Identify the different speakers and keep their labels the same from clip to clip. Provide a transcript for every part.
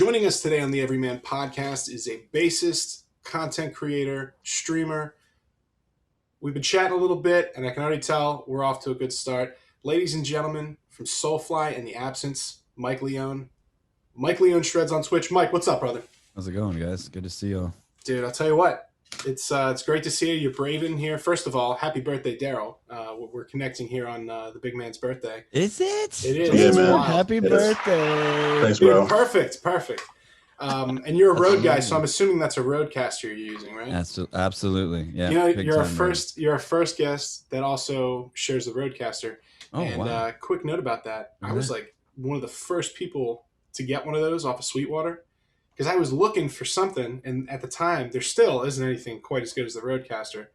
Speaker 1: Joining us today on the Everyman podcast is a bassist, content creator, streamer. We've been chatting a little bit, and I can already tell we're off to a good start. Ladies and gentlemen, from SoulFly and The Absence, Mike Leone. Mike Leone shreds on Twitch. Mike, what's up, brother?
Speaker 2: How's it going, guys? Good to see you.
Speaker 1: Dude, I'll tell you what. It's great to see you. You're brave in here. First of all, happy birthday, Daryl. We're connecting here on the big man's birthday.
Speaker 2: Is it?
Speaker 1: It is.
Speaker 3: Yeah,
Speaker 1: It's
Speaker 3: man.
Speaker 1: wild.
Speaker 2: Happy birthday.
Speaker 3: Thanks, bro.
Speaker 1: Dude, perfect. And you're a road guy, so I'm assuming that's a roadcaster you're using, right?
Speaker 2: Absolutely. Yeah.
Speaker 1: You know,
Speaker 2: big
Speaker 1: you're
Speaker 2: time,
Speaker 1: our first guest that also shares the roadcaster.
Speaker 2: Oh,
Speaker 1: and
Speaker 2: wow.
Speaker 1: Quick note about that. I was like one of the first people to get one of those off of Sweetwater because I was looking for something, and at the time there still isn't anything quite as good as the roadcaster.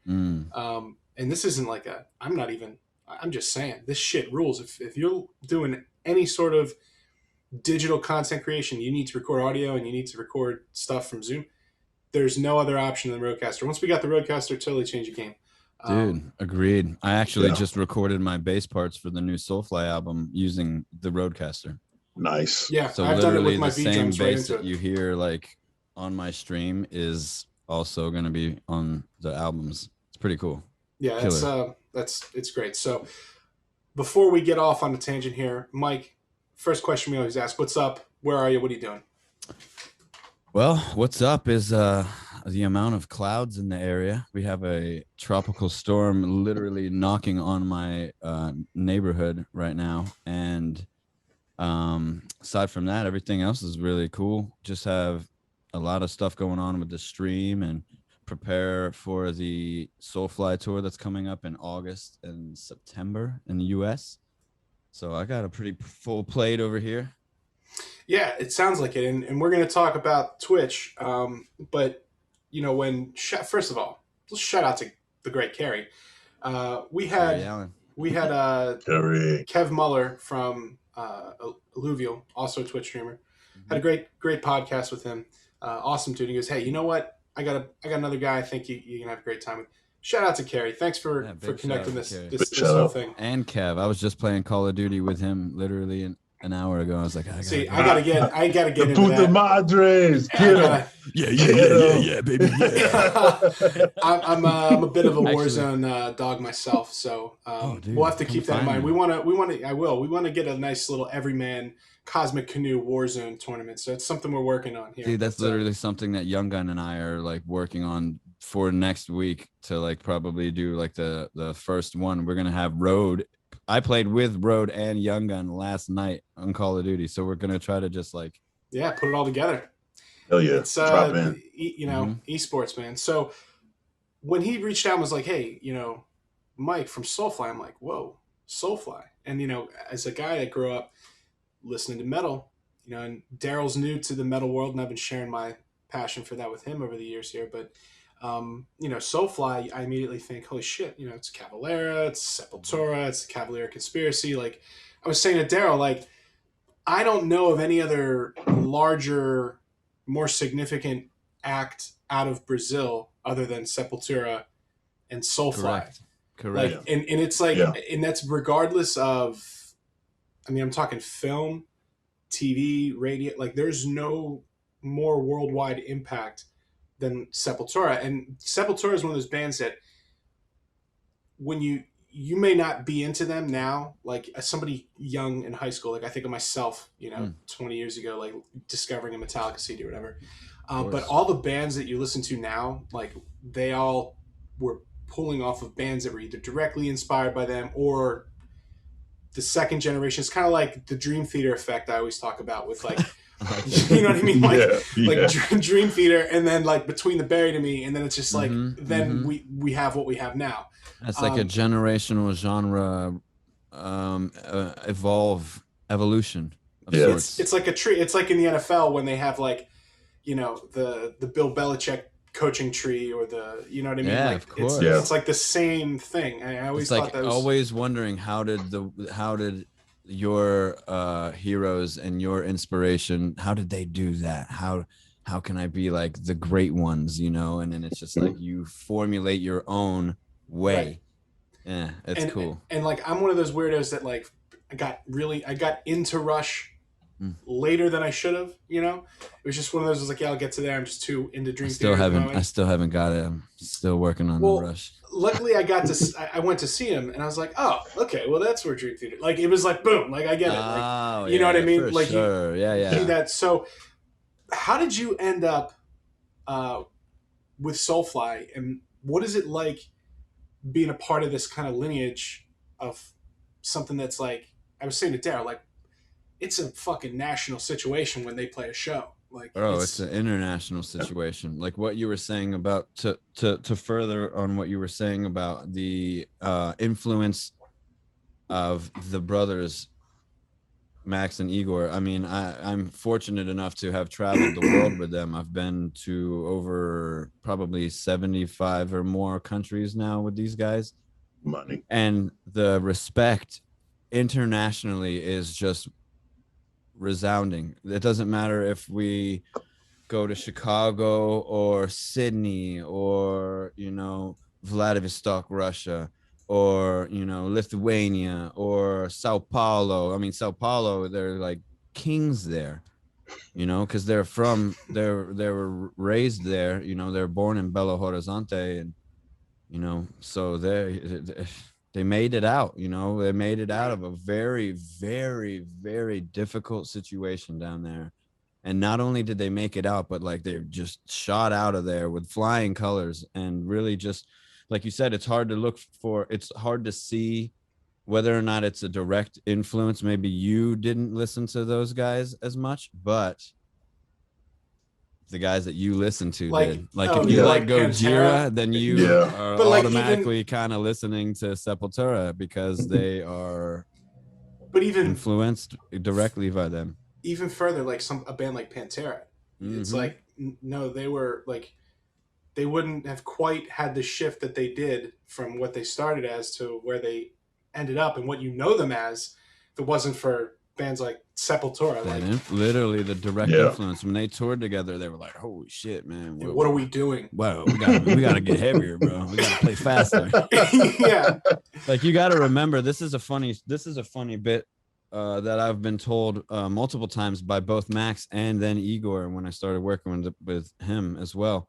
Speaker 1: And this isn't like I'm just saying this shit rules. If you're doing any sort of digital content creation, you need to record audio and you need to record stuff from Zoom. There's no other option than the roadcaster. Once we got the roadcaster, totally changed the game.
Speaker 2: Dude, agreed. I actually just recorded my bass parts for the new SoulFly album using the roadcaster.
Speaker 3: Nice.
Speaker 1: Yeah,
Speaker 2: So
Speaker 1: I've done it with
Speaker 2: literally
Speaker 1: my
Speaker 2: the
Speaker 1: V
Speaker 2: same
Speaker 1: drums right
Speaker 2: bass
Speaker 1: into
Speaker 2: that
Speaker 1: it.
Speaker 2: you hear like on my stream is also going to be on the albums. It's pretty cool.
Speaker 1: Yeah,
Speaker 2: Killer.
Speaker 1: it's great. So before we get off on the tangent here, Mike, first question we always ask, what's up? Where are you? What are you doing?
Speaker 2: Well, what's up is the amount of clouds in the area. We have a tropical storm literally knocking on my neighborhood right now. And aside from that, everything else is really cool. Just have a lot of stuff going on with the stream and prepare for the SoulFly tour that's coming up in August and September in the US. So I got a pretty full plate over here. Yeah,
Speaker 1: it sounds like it. And we're going to talk about Twitch. But, you know, first of all, let's shout out to the great Carrie. We had Kev Muller from Alluvial, also a Twitch streamer. Had a great podcast with him. Awesome dude. He goes, hey, you know what? I got another guy I think you can have a great time with. Shout out to Carrie. Thanks for connecting this whole thing.
Speaker 2: And Kev, I was just playing Call of Duty with him literally an hour ago. I was like, I
Speaker 1: gotta get into
Speaker 3: Puta
Speaker 1: that.
Speaker 3: Madres.
Speaker 2: Yeah, baby. Yeah.
Speaker 1: I'm a bit of a Warzone dog myself, so
Speaker 2: dude,
Speaker 1: we'll have to keep that in mind.
Speaker 2: me.
Speaker 1: We want to get a nice little Everyman Cosmic Canoe Warzone tournament. So it's something we're working on here.
Speaker 2: Dude, that's literally something that Young Gun and I are like working on for next week to like probably do like the first one. We're gonna have Road. I played with Road and Young Gun last night on Call of Duty, so we're gonna try to just like
Speaker 1: put it all together.
Speaker 3: Hell yeah.
Speaker 1: It's
Speaker 3: Drop in.
Speaker 1: esports, man. So when he reached out and was like, hey, Mike from SoulFly, I'm like, whoa, SoulFly. And as a guy that grew up listening to metal, and Daryl's new to the metal world, and I've been sharing my passion for that with him over the years here. But SoulFly, I immediately think, holy shit, it's Cavalera, it's Sepultura, it's the Cavalier Conspiracy. Like I was saying to Daryl, like I don't know of any other larger, more significant act out of Brazil other than Sepultura and SoulFly.
Speaker 2: Correct.
Speaker 1: Like, and it's like, and that's regardless of, I'm talking film, TV, radio. Like there's no more worldwide impact than Sepultura. And Sepultura is one of those bands that when you may not be into them now, like as somebody young in high school, like I think of myself, 20 years ago, like discovering a Metallica CD or whatever. But all the bands that you listen to now, like they all were pulling off of bands that were either directly inspired by them or the second generation. It's kind of like the Dream Theater effect I always talk about with like, you know what I mean? Like Dream Theater, and then like Between the Buried and Me, and then it's just like we have what we have now.
Speaker 2: That's like a generational genre evolution of sorts.
Speaker 1: It's like a tree. It's like in the NFL when they have like, the Bill Belichick coaching tree or the, you know what I mean?
Speaker 2: Yeah,
Speaker 1: like,
Speaker 2: of course.
Speaker 1: It's like the same thing. I always thought that was
Speaker 2: always wondering how did your heroes and your inspiration, how did they do that? How can I be like the great ones, and then it's just like you formulate your own way.
Speaker 1: Right.
Speaker 2: Yeah, it's cool.
Speaker 1: And like I'm one of those weirdos that like I got into Rush
Speaker 2: Mm.
Speaker 1: later than I should have. You know, it was just one of those. I was like, yeah, I'll get to there. I'm just too into
Speaker 2: I
Speaker 1: Dream
Speaker 2: still
Speaker 1: Theater at the
Speaker 2: haven't. I
Speaker 1: moment.
Speaker 2: still haven't got it. I'm still working on the
Speaker 1: Well,
Speaker 2: rush.
Speaker 1: luckily I got to. I went to see him, and I was like, oh, okay, well that's where Dream Theater. Like it was like boom, like I get it. Like
Speaker 2: Oh
Speaker 1: you know what I
Speaker 2: yeah,
Speaker 1: mean?
Speaker 2: for
Speaker 1: Like
Speaker 2: sure. Yeah,
Speaker 1: you
Speaker 2: yeah.
Speaker 1: that. So how did you end up uh, with Soulfly, and what is it like being a part of this kind of lineage of something that's like I was saying to Dara, like it's a fucking national situation when they play a show. Like
Speaker 2: Bro, it's
Speaker 1: it's
Speaker 2: an international situation. Like what you were saying about to further on what you were saying about the influence of the brothers Max and Igor. I mean, I'm fortunate enough to have traveled the world with them. I've been to over probably 75 or more countries now with these guys.
Speaker 3: Money.
Speaker 2: And the respect internationally is just resounding. It doesn't matter if we go to Chicago or Sydney or, Vladivostok, Russia, or, Lithuania or Sao Paulo. I mean, Sao Paulo, they're like kings there, because they were raised there, they're born in Belo Horizonte, and, so they made it out, they made it out of a very, very, very difficult situation down there. And not only did they make it out, but like they just shot out of there with flying colors, and really just like you said, it's hard to see whether or not it's a direct influence. Maybe you didn't listen to those guys as much, but the guys that you listen to
Speaker 1: like
Speaker 2: did. Like
Speaker 1: oh,
Speaker 2: if
Speaker 1: you
Speaker 2: you
Speaker 3: Yeah.
Speaker 2: like
Speaker 1: like Pantera,
Speaker 2: Gojira, then you
Speaker 3: Yeah.
Speaker 2: are
Speaker 1: but like
Speaker 2: automatically kind of listening to Sepultura because they are
Speaker 1: but even
Speaker 2: influenced directly by them.
Speaker 1: even further, like a band like Pantera, it's
Speaker 2: Mm-hmm.
Speaker 1: like no, they were like they wouldn't have quite had the shift that they did from what they started as to where they ended up and what you know them as if it wasn't for bands like Sepultura. Like,
Speaker 2: Literally the direct
Speaker 3: Yeah.
Speaker 2: influence. When they toured together, they were like, "Holy shit, man!
Speaker 1: what are we doing?
Speaker 2: Whoa, we gotta get heavier, bro. We gotta play faster."
Speaker 1: Yeah,
Speaker 2: Like you got to remember, this is a funny bit that I've been told multiple times by both Max and then Igor when I started working with him as well.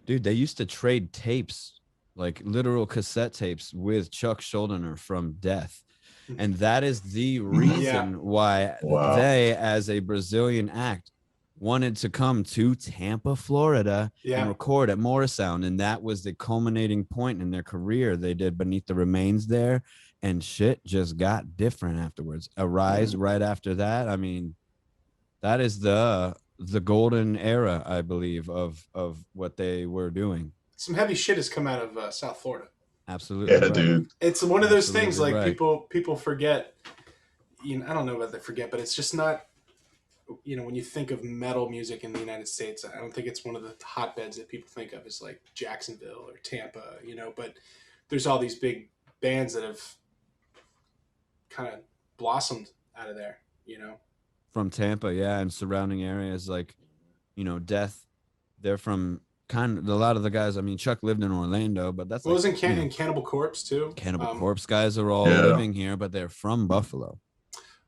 Speaker 2: Dude, they used to trade tapes, like literal cassette tapes, with Chuck Schuldiner from Death. And that is the reason why
Speaker 3: Wow.
Speaker 2: they, as a Brazilian act, wanted to come to Tampa, Florida, and record at Morrisound. And that was the culminating point in their career. They did Beneath the Remains there, and shit just got different afterwards. Arise right after that. I mean, that is the golden era, I believe, of what they were doing.
Speaker 1: some heavy shit has come out of South Florida.
Speaker 2: Absolutely.
Speaker 3: Yeah,
Speaker 2: right.
Speaker 3: dude.
Speaker 1: It's one of those things like
Speaker 2: right.
Speaker 1: people forget. I don't know about they forget, but it's just not. When you think of metal music in the United States, I don't think it's one of the hotbeds that people think of as like Jacksonville or Tampa. But there's all these big bands that have kind of blossomed out of there.
Speaker 2: From Tampa, yeah, and surrounding areas like, Death. They're from kind of a lot of the guys. I mean, Chuck lived in Orlando, but that's
Speaker 1: in Cannibal Corpse too.
Speaker 2: Cannibal Corpse guys are all living here, but they're from Buffalo.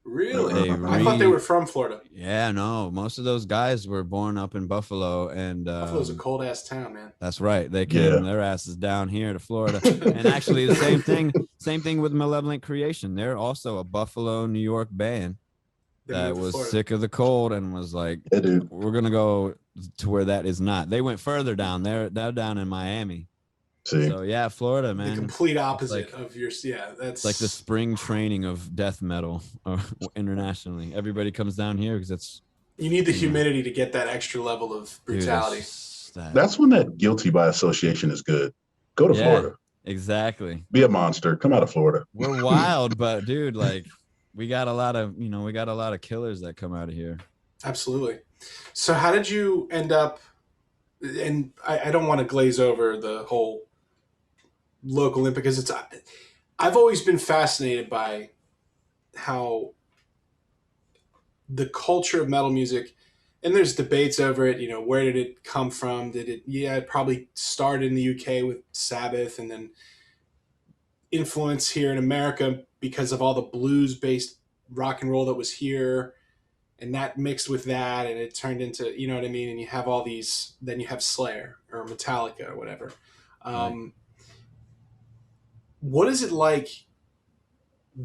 Speaker 1: Really? I thought they were from Florida.
Speaker 2: Yeah, no, most of those guys were born up in Buffalo, and
Speaker 1: Buffalo's a cold ass town, man.
Speaker 2: That's right. They came their asses down here to Florida, and actually the same thing with Malevolent Creation. They're also a Buffalo, New York band that was sick of the cold and was like, we're gonna go to where that is not. They went further down. They're down in Miami.
Speaker 3: See?
Speaker 2: So yeah, Florida, man.
Speaker 1: The complete opposite of your that's
Speaker 2: like the spring training of death metal internationally. Everybody comes down here because it's
Speaker 1: you need the humidity to get that extra level of brutality.
Speaker 3: Dude, that's when that guilty by association is good. Go to Florida.
Speaker 2: Exactly.
Speaker 3: Be a monster. Come out of Florida.
Speaker 2: We're wild, but dude, like we got a lot of killers that come out of here.
Speaker 1: Absolutely. So how did you end up? And I don't want to glaze over the whole local Olympic because I've always been fascinated by how the culture of metal music, and there's debates over it. Where did it come from? It probably started in the UK with Sabbath, and then influence here in America because of all the blues-based rock and roll that was here, and that mixed with that, and it turned into, you know what I mean? And you have all these, then you have Slayer or Metallica or whatever.
Speaker 2: Right.
Speaker 1: What is it like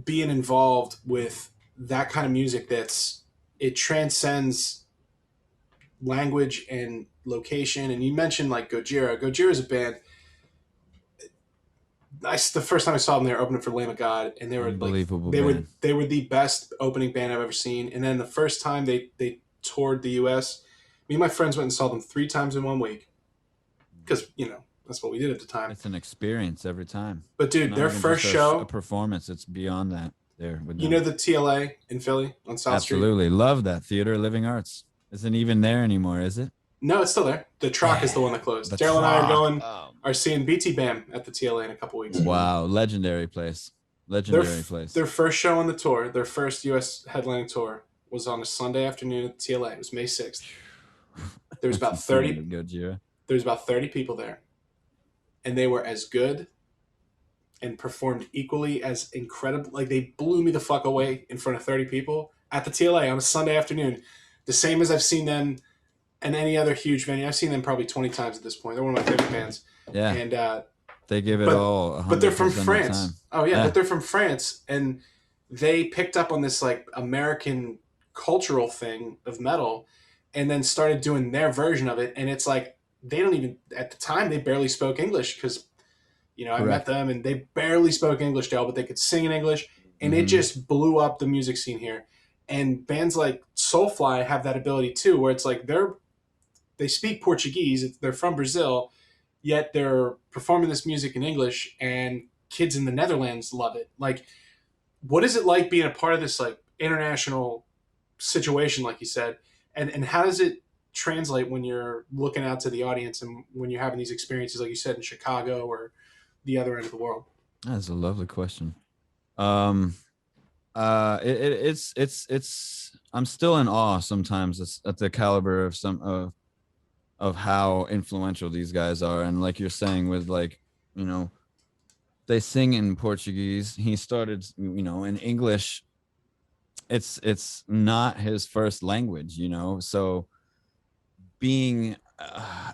Speaker 1: being involved with that kind of music it transcends language and location? And you mentioned like Gojira. Gojira is a band. The first time I saw them, they were opening for Lamb of God, and they were
Speaker 2: Unbelievable
Speaker 1: like
Speaker 2: band.
Speaker 1: they were the best opening band I've ever seen. And then the first time they toured the U.S., me and my friends went and saw them 3 times in 1 week, because that's what we did at the time.
Speaker 2: It's an experience every time.
Speaker 1: But dude, their first show,
Speaker 2: a performance, it's beyond that. There, with
Speaker 1: you know the TLA in Philly on South Street?
Speaker 2: Absolutely. Love that. Theater of Living Arts. Isn't even there anymore, is it?
Speaker 1: No, it's still there. The Troc is the one that closed. Daryl and I are seeing BT Bam at the TLA in a couple weeks.
Speaker 2: Wow, legendary place. Place.
Speaker 1: Their first show on the tour, their first U.S. headlining tour, was on a Sunday afternoon at the TLA. It was May 6th. There was about 30. There's about 30 people there, and they were as good and performed equally as incredible. Like, they blew me the fuck away in front of 30 people at the TLA on a Sunday afternoon. The same as I've seen them in any other huge venue. I've seen them probably 20 times at this point. They're one of my favorite bands.
Speaker 2: Yeah.
Speaker 1: And
Speaker 2: they give it all.
Speaker 1: But they're from France. Oh yeah, but they're from France, and they picked up on this like American cultural thing of metal, and then started doing their version of it. And it's like, they don't even, at the time, they barely spoke English, because I met them and they barely spoke English, Dale, but they could sing in English, and it just blew up the music scene here. And bands like SoulFly have that ability too, where it's like they speak Portuguese, they're from Brazil, yet they're performing this music in English, and kids in the Netherlands love it. Like, what is it like being a part of this like international situation, like you said, and how does it translate when you're looking out to the audience and when you're having these experiences, like you said, in Chicago or the other end of the world?
Speaker 2: That's a lovely question. It's I'm still in awe sometimes at the caliber of some of how influential these guys are. And like you're saying, with like, they sing in Portuguese. He started, in English. It's not his first language, so being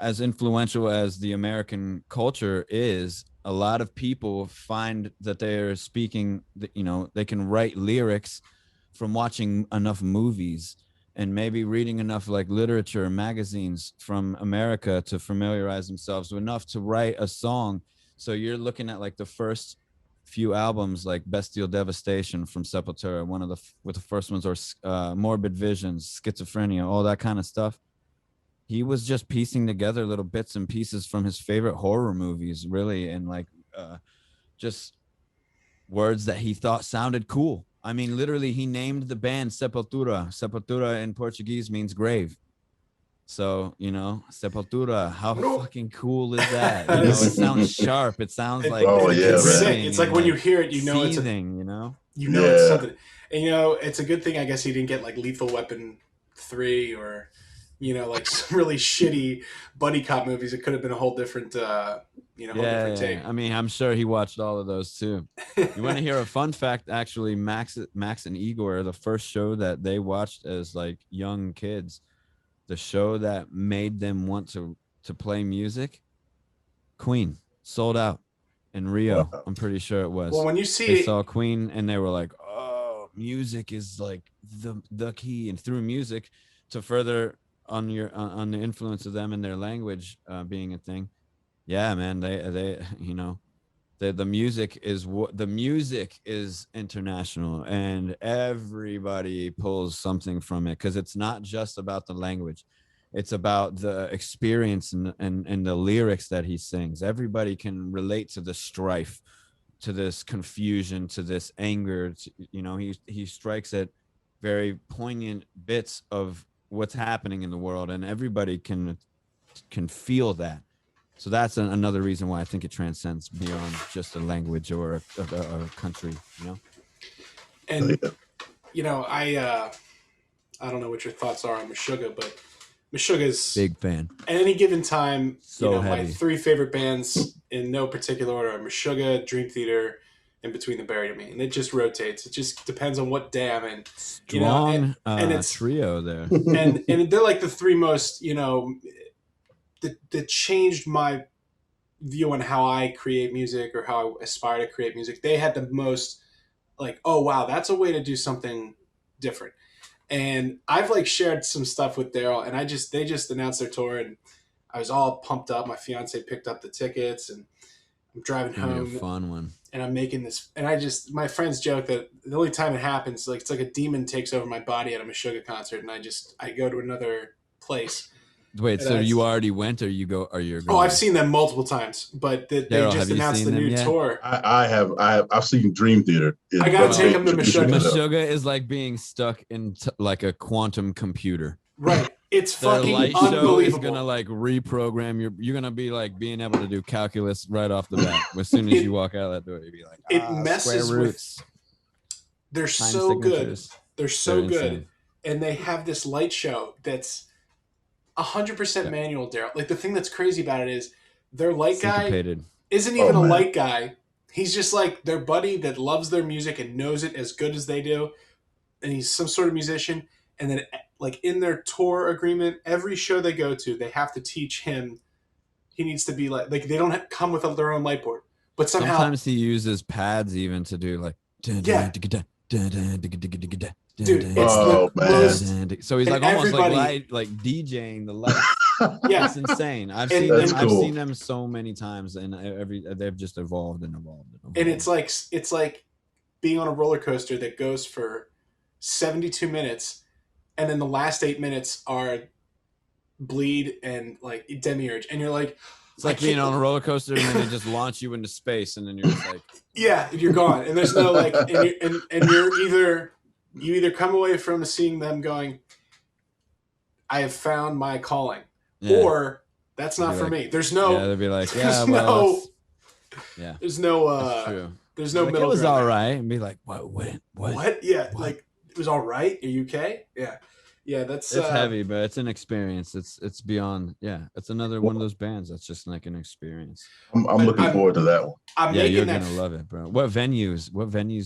Speaker 2: as influential as the American culture is, a lot of people find that they're speaking, they can write lyrics from watching enough movies and maybe reading enough like literature magazines from America to familiarize themselves with enough to write a song. So you're looking at like the first few albums, like Bestial Devastation from Sepultura, one of the first ones, or Morbid Visions, Schizophrenia, all that kind of stuff. He was just piecing together little bits and pieces from his favorite horror movies, really, and like just words that he thought sounded cool. I mean, literally, he named the band Sepultura. Sepultura in Portuguese means grave. So, Sepultura, how fucking cool is that? It sounds sharp. It sounds like,
Speaker 1: it's sick. It's like when you hear it, it's
Speaker 2: seething,
Speaker 1: it's something. And it's a good thing, I guess, he didn't get like Lethal Weapon 3 or like some really shitty buddy cop movies. It could have been a whole different different take.
Speaker 2: I mean, I'm sure he watched all of those too. You want to hear a fun fact? Actually, Max and Igor, the first show that they watched as like young kids, the show that made them want to play music, Queen, sold out in Rio. Wow. I'm pretty sure it was.
Speaker 1: Well, when
Speaker 2: they saw Queen and they were like, oh, music is like the key, and through music to further on the influence of them and their language being a thing. Yeah, man, the music is international, and everybody pulls something from it, because it's not just about the language. It's about the experience and the lyrics that he sings. Everybody can relate to the strife, to this confusion, to this anger. He strikes at very poignant bits of what's happening in the world, and everybody can feel that. So that's another reason why I think it transcends beyond just a language or a country,
Speaker 1: And I don't know what your thoughts are on Meshuggah, but Meshuggah's
Speaker 2: big fan.
Speaker 1: At any given time,
Speaker 2: so
Speaker 1: my 3 favorite bands in no particular order are Meshuggah, Dream Theater, in between the Barry to me, and it just rotates. It just depends on what day I'm in.
Speaker 2: Strong
Speaker 1: and it's
Speaker 2: trio there.
Speaker 1: and they're like the three most, that changed my view on how I create music or how I aspire to create music. They had the most like, oh wow, that's a way to do something different. And I've like shared some stuff with Daryl, and they just announced their tour, and I was all pumped up. My fiance picked up the tickets, and I'm driving
Speaker 2: It's gonna be
Speaker 1: home,
Speaker 2: a fun one.
Speaker 1: and I'm making this. And my friends joke that the only time it happens, like it's like a demon takes over my body at a Meshuggah concert, and I go to another place.
Speaker 2: Wait, so you already went, or you're going?
Speaker 1: Oh, I've seen them multiple times, but they just announced the new tour.
Speaker 3: I've seen Dream Theater.
Speaker 1: I gotta take them to Meshuggah.
Speaker 2: Meshuggah is like being stuck in like a quantum computer.
Speaker 1: Right. It's
Speaker 2: Their
Speaker 1: fucking
Speaker 2: light show
Speaker 1: unbelievable.
Speaker 2: is gonna like reprogram you're gonna be like being able to do calculus right off the bat. As soon as you walk out that door, you'd be like,
Speaker 1: it messes
Speaker 2: square roots.
Speaker 1: They're so good. They're so good.
Speaker 2: Insane.
Speaker 1: And they have this light show that's 100% manual, Daryl. Like the thing that's crazy about it is their light guy isn't even a light guy. He's just like their buddy that loves their music and knows it as good as they do. And he's some sort of musician. And then like in their tour agreement, every show they go to, they have to teach him. He needs to be like they don't come with their own light board. But somehow
Speaker 2: sometimes he uses pads even to do like
Speaker 1: Dude, it's the most,
Speaker 2: so he's like almost like DJing the lights.
Speaker 1: Yeah,
Speaker 2: it's insane. I've seen them so many times, and they've just evolved and evolved.
Speaker 1: And it's like being on a roller coaster that goes for 72 minutes, and then the last 8 minutes are bleed and like demiurge, and you're like,
Speaker 2: it's like being on a roller coaster, and then they just launch you into space, and then you're just like,
Speaker 1: yeah, you're gone, and there's no like, and you're either come away from seeing them going, I have found my calling, or that's not for me. There's no.
Speaker 2: Yeah, they'd be like,
Speaker 1: There's no middle.
Speaker 2: It was all right, and be like, what?
Speaker 1: Yeah, what? Like it was all right. Are you okay? Yeah. That's
Speaker 2: it's heavy, but it's an experience. It's beyond. Yeah, it's another one of those bands that's just like an experience.
Speaker 3: I'm looking forward to that one.
Speaker 2: You're gonna love it, bro. What venues?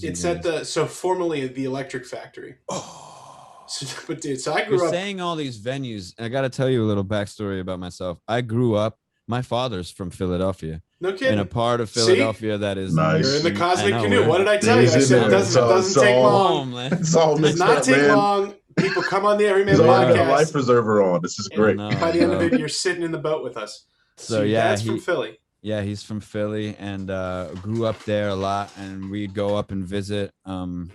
Speaker 2: It's
Speaker 1: at formerly the Electric Factory.
Speaker 2: Oh,
Speaker 1: but dude, so I grew up
Speaker 2: saying all these venues. I got to tell you a little backstory about myself. I grew up. My father's from Philadelphia.
Speaker 1: No kidding.
Speaker 2: In a part of Philadelphia that is
Speaker 3: nice.
Speaker 1: You're in the Cosmic Canoe. What did I tell you? I said it doesn't take long.
Speaker 3: It does
Speaker 1: not take long. People come on the Everyman podcast.
Speaker 3: Life preserver on. This is great.
Speaker 1: By the end of it, you're sitting in the boat with us.
Speaker 2: So
Speaker 1: Dad's from Philly.
Speaker 2: Yeah, he's from Philly and grew up there a lot, and we'd go up and visit all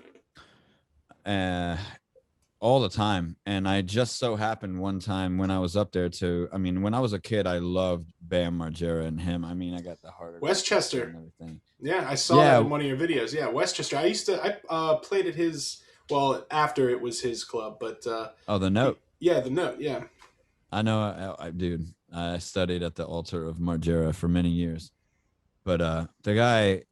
Speaker 2: the time. And I just so happened one time when I was up there when I was a kid, I loved Bam Margera and him. I mean, I got the heart of
Speaker 1: Westchester
Speaker 2: and everything.
Speaker 1: Yeah, I saw that in one of your videos. Yeah, Westchester. I played at his, after it was his club, but
Speaker 2: The Note.
Speaker 1: The Note. Yeah,
Speaker 2: I know, dude. I studied at the altar of Margera for many years, but the guy,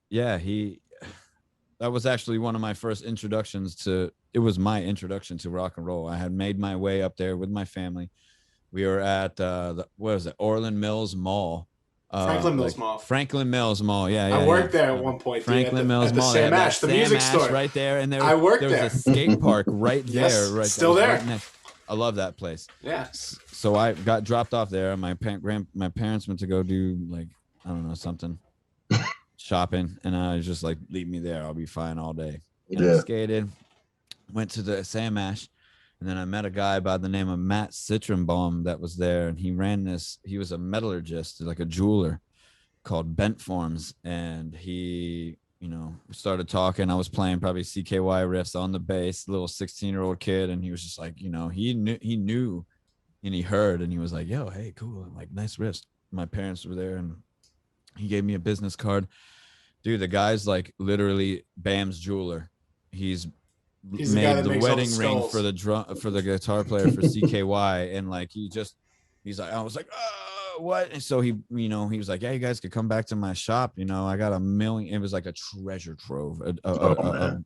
Speaker 2: that was actually one of my first introductions to. It was my introduction to rock and roll. I had made my way up there with my family. We were at Orland Mills Mall.
Speaker 1: Franklin
Speaker 2: Mills Mall. Yeah.
Speaker 1: I worked there at one point.
Speaker 2: Franklin Mills Mall.
Speaker 1: Sam Ash, the music store
Speaker 2: right there, and there
Speaker 1: was
Speaker 2: a skate park right there.
Speaker 1: Yes,
Speaker 2: right
Speaker 1: still there.
Speaker 2: Right I love that place.
Speaker 1: Yeah.
Speaker 2: So I got dropped off there. My parents went to go do something shopping, and I was just like, leave me there. I'll be fine all day. And I skated, went to the Sam Ash, and then I met a guy by the name of Matt Citronbaum that was there, and he was a metallurgist, like a jeweler, called Bent Forms, and he, started talking. I was playing probably CKY riffs on the bass, little 16-year-old kid, and he was just like, he knew, and he heard, and he was like, yo, hey, cool, I'm like, nice riffs. My parents were there, and he gave me a business card. Dude, the guy's like literally Bam's jeweler. He's made the wedding ring for the guitar player for CKY, and like he's like, I was like, what? And so he was like, yeah, you guys could come back to my shop. I got 1 million. It was like a treasure trove,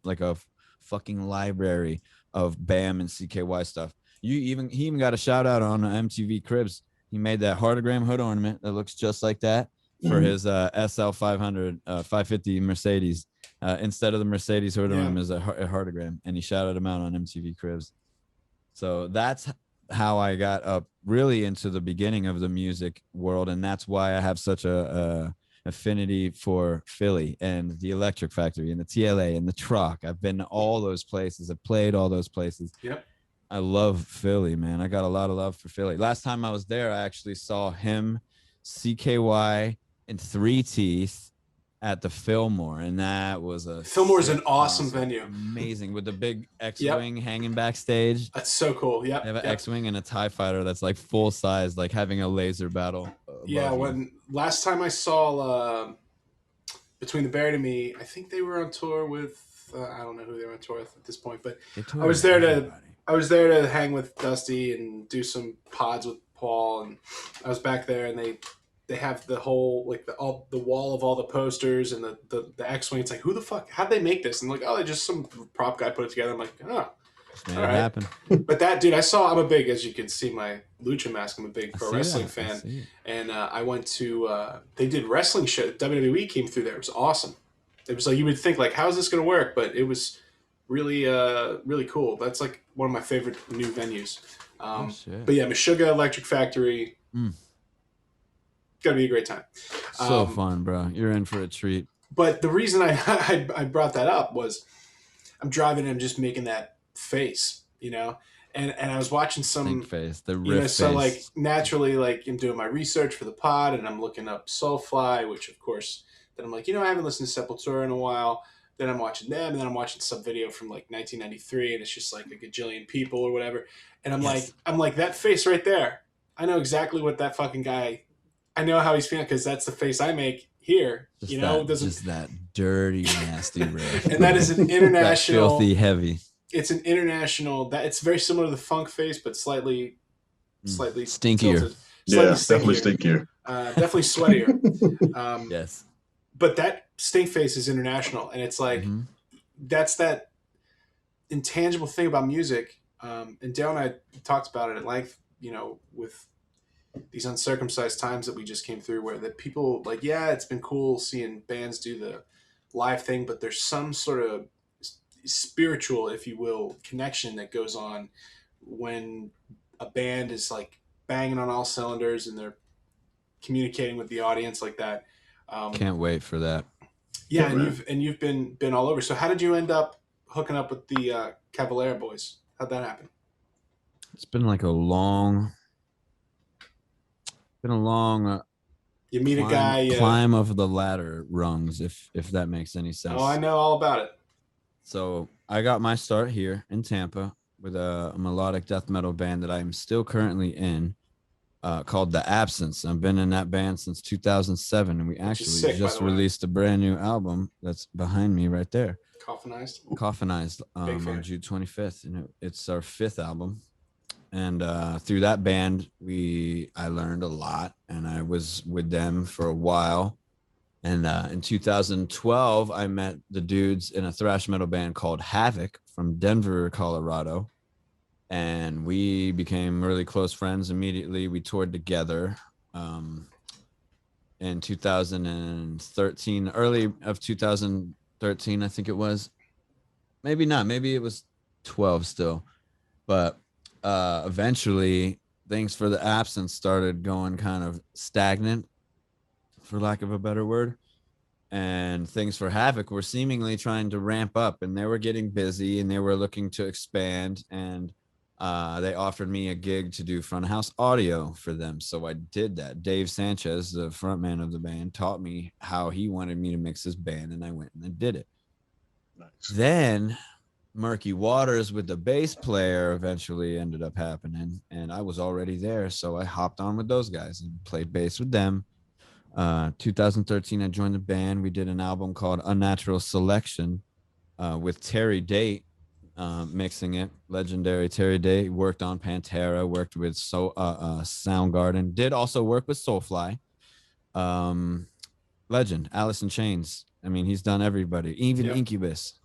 Speaker 2: like a fucking library of Bam and CKY stuff. He even got a shout out on MTV Cribs. He made that heartogram hood ornament that looks just like that for his SL 500 550 Mercedes. Instead of the Mercedes hood
Speaker 1: Yeah.
Speaker 2: rim is a heartogram, and he shouted him out on MTV Cribs. So that's how I got up really into the beginning of the music world, and that's why I have such a affinity for Philly and the Electric Factory and the TLA and the Truck. I've been to all those places. I've played all those places.
Speaker 1: Yep.
Speaker 2: I love Philly, man. I got a lot of love for Philly. Last time I was there, I actually saw him, CKY, and Three Teeth at the Fillmore, and that was a
Speaker 1: Fillmore's an awesome venue.
Speaker 2: Amazing, with the big X-Wing hanging backstage.
Speaker 1: That's so cool. Yeah.
Speaker 2: They have an X-Wing and a TIE fighter that's like full size, like having a laser battle.
Speaker 1: Yeah, when last time I saw Between the Buried and Me, I think they were on tour with I don't know who they were on tour with at this point, but I was there to hang with Dusty and do some pods with Paul, and I was back there, and they have the whole like the wall of all the posters and the X-Wing. It's like, who the fuck? How'd they make this? And like, oh, they just some prop guy put it together. I'm like, oh.
Speaker 2: All right. Happen.
Speaker 1: But that dude, I'm a big, as you can see my lucha mask, I'm a big pro wrestling fan, and I went to they did wrestling show. WWE came through there. It was awesome. It was like, you would think like, how is this going to work? But it was really really cool. That's like one of my favorite new venues. But yeah, Meshuggah Electric Factory, gotta be a great time.
Speaker 2: So fun, bro. You're in for a treat.
Speaker 1: But the reason I brought that up was I'm driving and I'm just making that face, you know, and I was watching some
Speaker 2: face, the riff face.
Speaker 1: So like naturally, like I'm doing my research for the pod and I'm looking up SoulFly, which of course then I'm like, I haven't listened to Sepultura in a while. Then I'm watching them, and then I'm watching some video from like 1993, and it's just like a gajillion people or whatever, and I'm like that face right there. I know exactly what that fucking guy. I know how he's feeling because that's the face I make here.
Speaker 2: Just that dirty, nasty riff.
Speaker 1: And that is an international,
Speaker 2: filthy heavy.
Speaker 1: It's an international. That it's very similar to the funk face, but slightly
Speaker 2: stinkier.
Speaker 1: Tilted.
Speaker 3: Definitely stinkier.
Speaker 1: Definitely sweatier.
Speaker 2: Yes.
Speaker 1: But that stink face is international, and it's like that's that intangible thing about music. And Dale and I talked about it at length. With these uncircumcised times that we just came through, where that people like, yeah, it's been cool seeing bands do the live thing, but there's some sort of spiritual, if you will, connection that goes on when a band is like banging on all cylinders and they're communicating with the audience like that.
Speaker 2: Can't wait for that.
Speaker 1: Yeah, and you've been all over. So how did you end up hooking up with the Cavalera boys? How'd that happen?
Speaker 2: It's been like a long.
Speaker 1: You meet a guy.
Speaker 2: Climb of the ladder rungs, if that makes any sense.
Speaker 1: Oh, I know all about it.
Speaker 2: So I got my start here in Tampa with a melodic death metal band that I'm still currently in, called The Absence. I've been in that band since 2007, and we actually just released a brand new album that's behind me right there. Coffinized on June 25th, and it's our 5th album. And through that band, I learned a lot, and I was with them for a while. And in 2012, I met the dudes in a thrash metal band called Havoc from Denver, Colorado. And we became really close friends immediately. We toured together in 2013, early of 2013, I think it was. Maybe not. Maybe it was 12 still. But eventually, things for The Absence started going kind of stagnant, for lack of a better word. And things for Havoc were seemingly trying to ramp up, and they were getting busy and they were looking to expand. And they offered me a gig to do front of house audio for them. So I did that. Dave Sanchez, the frontman of the band, taught me how he wanted me to mix his band, and I went and I did it. Nice. Then Murky Waters with the bass player eventually ended up happening, and I was already there. So I hopped on with those guys and played bass with them. 2013, I joined the band. We did an album called Unnatural Selection with Terry Date mixing it. Legendary Terry Date. Worked on Pantera, worked with Soundgarden, did also work with SoulFly. Legend, Alice in Chains. I mean, he's done everybody, even Incubus.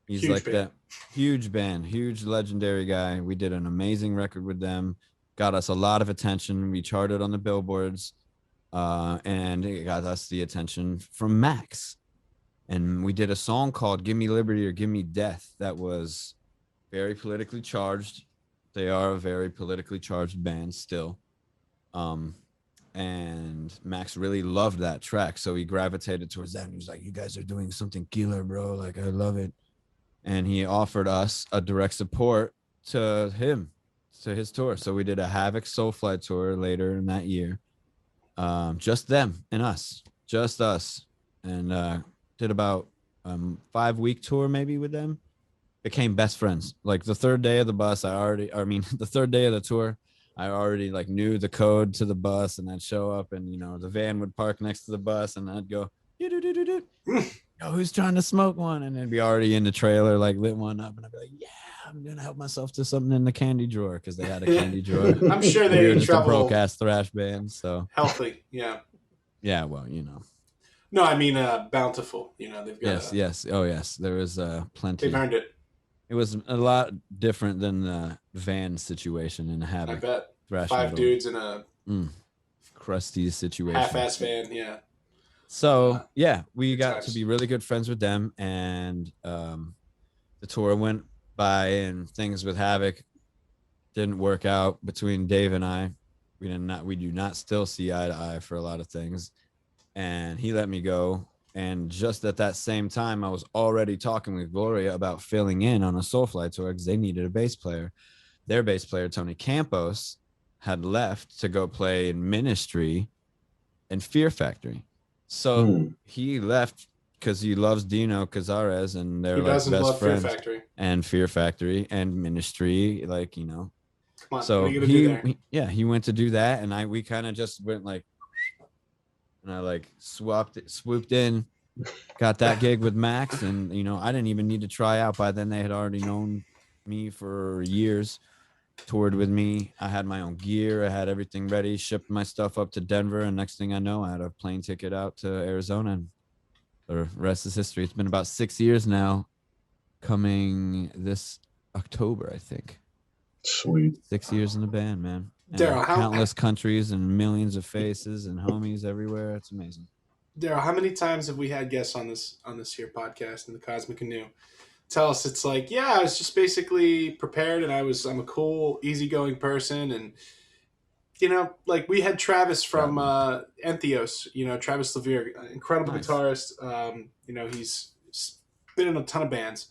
Speaker 2: He's huge like band. That huge band, huge legendary guy. We did an amazing record with them, got us a lot of attention. We charted on the billboards. And it got us the attention from Max. And we did a song called Give Me Liberty or Give Me Death that was very politically charged. They are a very politically charged band still. And Max really loved that track. So he gravitated towards that. And he was like, you guys are doing something killer, bro. Like, I love it. And he offered us a direct support to him, to his tour. So we did a Havoc SoulFly tour later in that year. Just them and us, just us. And did about 5-week tour maybe with them. Became best friends. Like the third day of the bus, the third day of the tour, I already like knew the code to the bus, and I'd show up, and the van would park next to the bus, and I'd go, yo, who's trying to smoke one? And they'd be already in the trailer, like lit one up, and I'd be like, yeah, I'm gonna help myself to something in the candy drawer, because they had a candy drawer.
Speaker 1: I'm sure they
Speaker 2: were just
Speaker 1: travel
Speaker 2: a broke ass thrash band, so
Speaker 1: healthy. Yeah.
Speaker 2: Yeah, well,
Speaker 1: No, I mean bountiful. They've got
Speaker 2: yes. Oh yes, there was plenty.
Speaker 1: They've earned it.
Speaker 2: It was a lot different than the van situation in Havoc.
Speaker 1: I bet.
Speaker 2: Thrash
Speaker 1: 5
Speaker 2: metal.
Speaker 1: dudes in a
Speaker 2: crusty situation.
Speaker 1: half-ass van, yeah.
Speaker 2: So yeah, we got
Speaker 1: times.
Speaker 2: to be really good friends with them, and the tour went by, and things with Havoc didn't work out between Dave and I. We do not still see eye to eye for a lot of things, and he let me go. And just at that same time, I was already talking with Gloria about filling in on a SoulFly tour because they needed a bass player. Their bass player, Tony Campos, had left to go play in Ministry and Fear Factory. So he left because he loves Dino Cazares, and they're like best friends.
Speaker 1: Fear Factory.
Speaker 2: And Fear Factory and Ministry, like,
Speaker 1: Come on,
Speaker 2: so
Speaker 1: what are you gonna do there?
Speaker 2: he went to do that, and we kind of just went like, and I like swooped in, got that gig with Max, and I didn't even need to try out. By then they had already known me for years, toured with me. I had my own gear, I had everything ready, shipped my stuff up to Denver, and next thing I know, I had a plane ticket out to Arizona, and the rest is history. It's been about 6 years now, coming this October, I think.
Speaker 3: Sweet.
Speaker 2: 6 years in the band, man.
Speaker 1: Daryl,
Speaker 2: countless countries and millions of faces and homies everywhere. It's amazing.
Speaker 1: Daryl, how many times have we had guests on this here podcast in the Cosmic Canoe tell us it's like, yeah, I was just basically prepared, and I'm a cool, easygoing person, and like we had Travis from Entheos, Travis Levere, incredible guitarist. He's been in a ton of bands,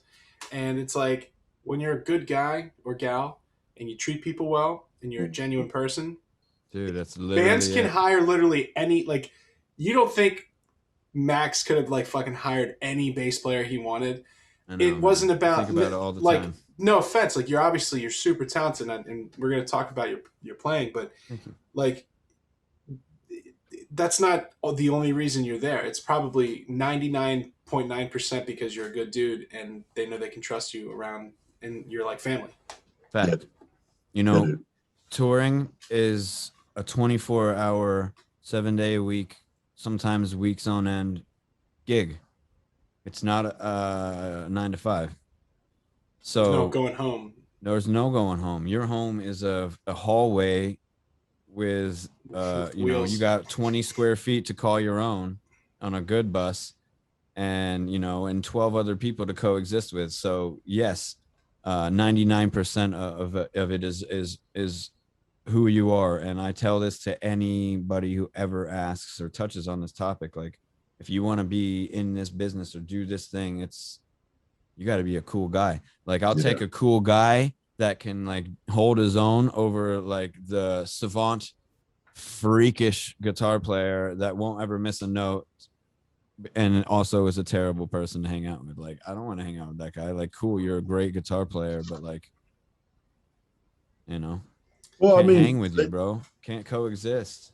Speaker 1: and it's like when you're a good guy or gal and you treat people well and you're a genuine person,
Speaker 2: dude, that's literally
Speaker 1: bands can hire literally any, like, you don't think Max could have like fucking hired any bass player he wanted. It wasn't about,
Speaker 2: think about it all the
Speaker 1: like,
Speaker 2: time.
Speaker 1: no offense, like you're super talented, and we're going to talk about your playing, but like that's not the only reason you're there. It's probably 99.9% because you're a good dude and they know they can trust you around, and you're like family.
Speaker 2: Fact. Touring is a 24-hour, 7-day a week, sometimes weeks on end gig. It's not a 9 to 5. So
Speaker 1: there's no going home.
Speaker 2: There's no going home. Your home is a hallway with you got 20 square feet to call your own on a good bus, and and 12 other people to coexist with. So yes, 99% of it is who you are. And I tell this to anybody who ever asks or touches on this topic. Like, if you want to be in this business or do this thing, you got to be a cool guy. Like, I'll take a cool guy that can like hold his own over like the savant, freakish guitar player that won't ever miss a note, and also is a terrible person to hang out with. Like, I don't want to hang out with that guy. Like, cool, you're a great guitar player, but like,
Speaker 3: well,
Speaker 2: can't hang with you, bro. Can't coexist.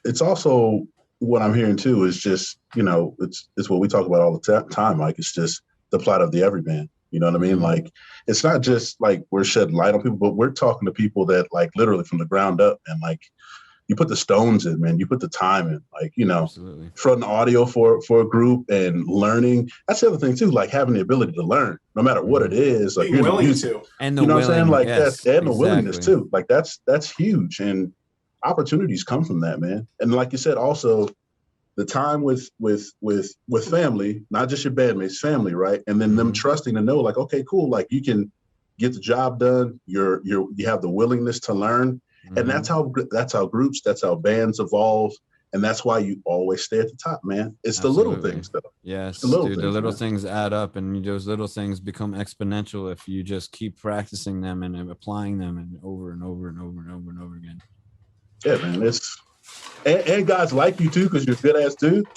Speaker 3: It's also what I'm hearing too is just, it's what we talk about all the time. Like, it's just the plight of the everyman. You know what I mean? Like, it's not just like we're shedding light on people, but we're talking to people that like literally from the ground up, and like, you put the stones in, man, you put the time in, like,
Speaker 2: Absolutely.
Speaker 3: fronting audio for a group and learning. That's the other thing too, like having the ability to learn no matter what it is. Like,
Speaker 1: being willing to,
Speaker 2: and the
Speaker 3: you know what I'm saying? Like,
Speaker 2: yes,
Speaker 3: that's, and the willingness too. Like, that's huge. And opportunities come from that, man. And like you said, also, the time with family, not just your bandmates, family, right? And then them trusting to know, like, okay, cool, like you can get the job done. You have the willingness to learn, and that's how groups, that's how bands evolve, and that's why you always stay at the top, man. It's
Speaker 2: Absolutely.
Speaker 3: the little things, though.
Speaker 2: Yes,
Speaker 3: the little
Speaker 2: dude.
Speaker 3: things,
Speaker 2: The little
Speaker 3: man.
Speaker 2: things add up, and those little things become exponential if you just keep practicing them and applying them and over and over and over and over and over again.
Speaker 3: Yeah, man. It's and guys like you too because you're good ass dude.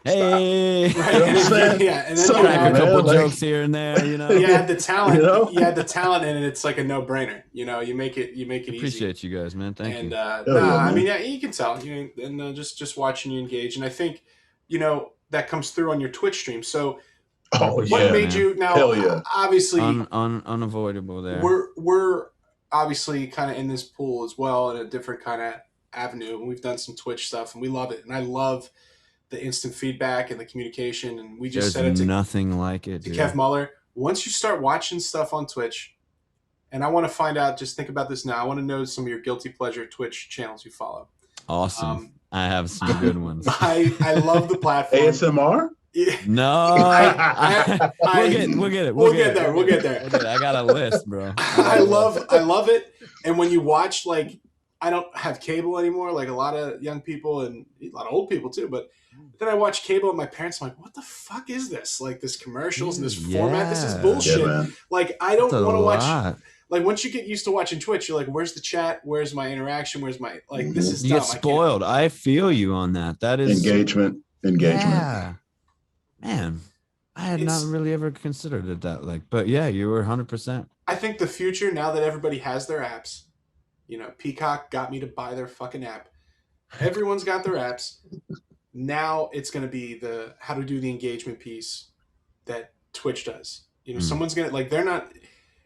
Speaker 2: Hey,
Speaker 3: You know what I'm saying?
Speaker 1: Yeah, and then
Speaker 3: Sorry,
Speaker 2: crack a couple
Speaker 3: man,
Speaker 2: jokes here and there, you know.
Speaker 1: you had the talent.
Speaker 3: You know?
Speaker 1: You had the talent, and it's like a no-brainer. You know, you make it easy.
Speaker 2: Appreciate you guys, man. Thank you.
Speaker 1: I mean, yeah, you can tell. You know, and just watching you engage, and I think, you know, that comes through on your Twitch stream. So, what made you now?
Speaker 3: Hell yeah.
Speaker 1: Obviously,
Speaker 2: unavoidable there.
Speaker 1: We're obviously kind of in this pool as well in a different kind of avenue, and we've done some Twitch stuff, and we love it, and I love the instant feedback and the communication, and we just said it to
Speaker 2: nothing like it,
Speaker 1: to
Speaker 2: dude.
Speaker 1: Kev Muller. Once you start watching stuff on Twitch, and I want to find out, just think about this now. I want to know some of your guilty pleasure Twitch channels you follow.
Speaker 2: Awesome. I have some good ones.
Speaker 1: I love the platform.
Speaker 3: ASMR?
Speaker 2: No, we'll get it.
Speaker 1: We'll get there.
Speaker 2: I got a list, bro.
Speaker 1: I love it. And when you watch, like, I don't have cable anymore, like a lot of young people and a lot of old people too, but then I watch cable and my parents, I'm like, what the fuck is this? Like this commercials and this format, this is bullshit.
Speaker 3: Yeah,
Speaker 1: like, I don't want to watch. Like, once you get used to watching Twitch, you're like, where's the chat? Where's my interaction? Where's my, like, this is dumb.
Speaker 2: You get spoiled. I feel you on that. That is
Speaker 3: engagement.
Speaker 2: Yeah. Man, I had not really ever considered it that, like, but yeah, you were 100%.
Speaker 1: I think the future, now that everybody has their apps, you know, Peacock got me to buy their fucking app. Everyone's got their apps. Now it's going to be the how to do the engagement piece that Twitch does. You know, someone's going to, like, they're not,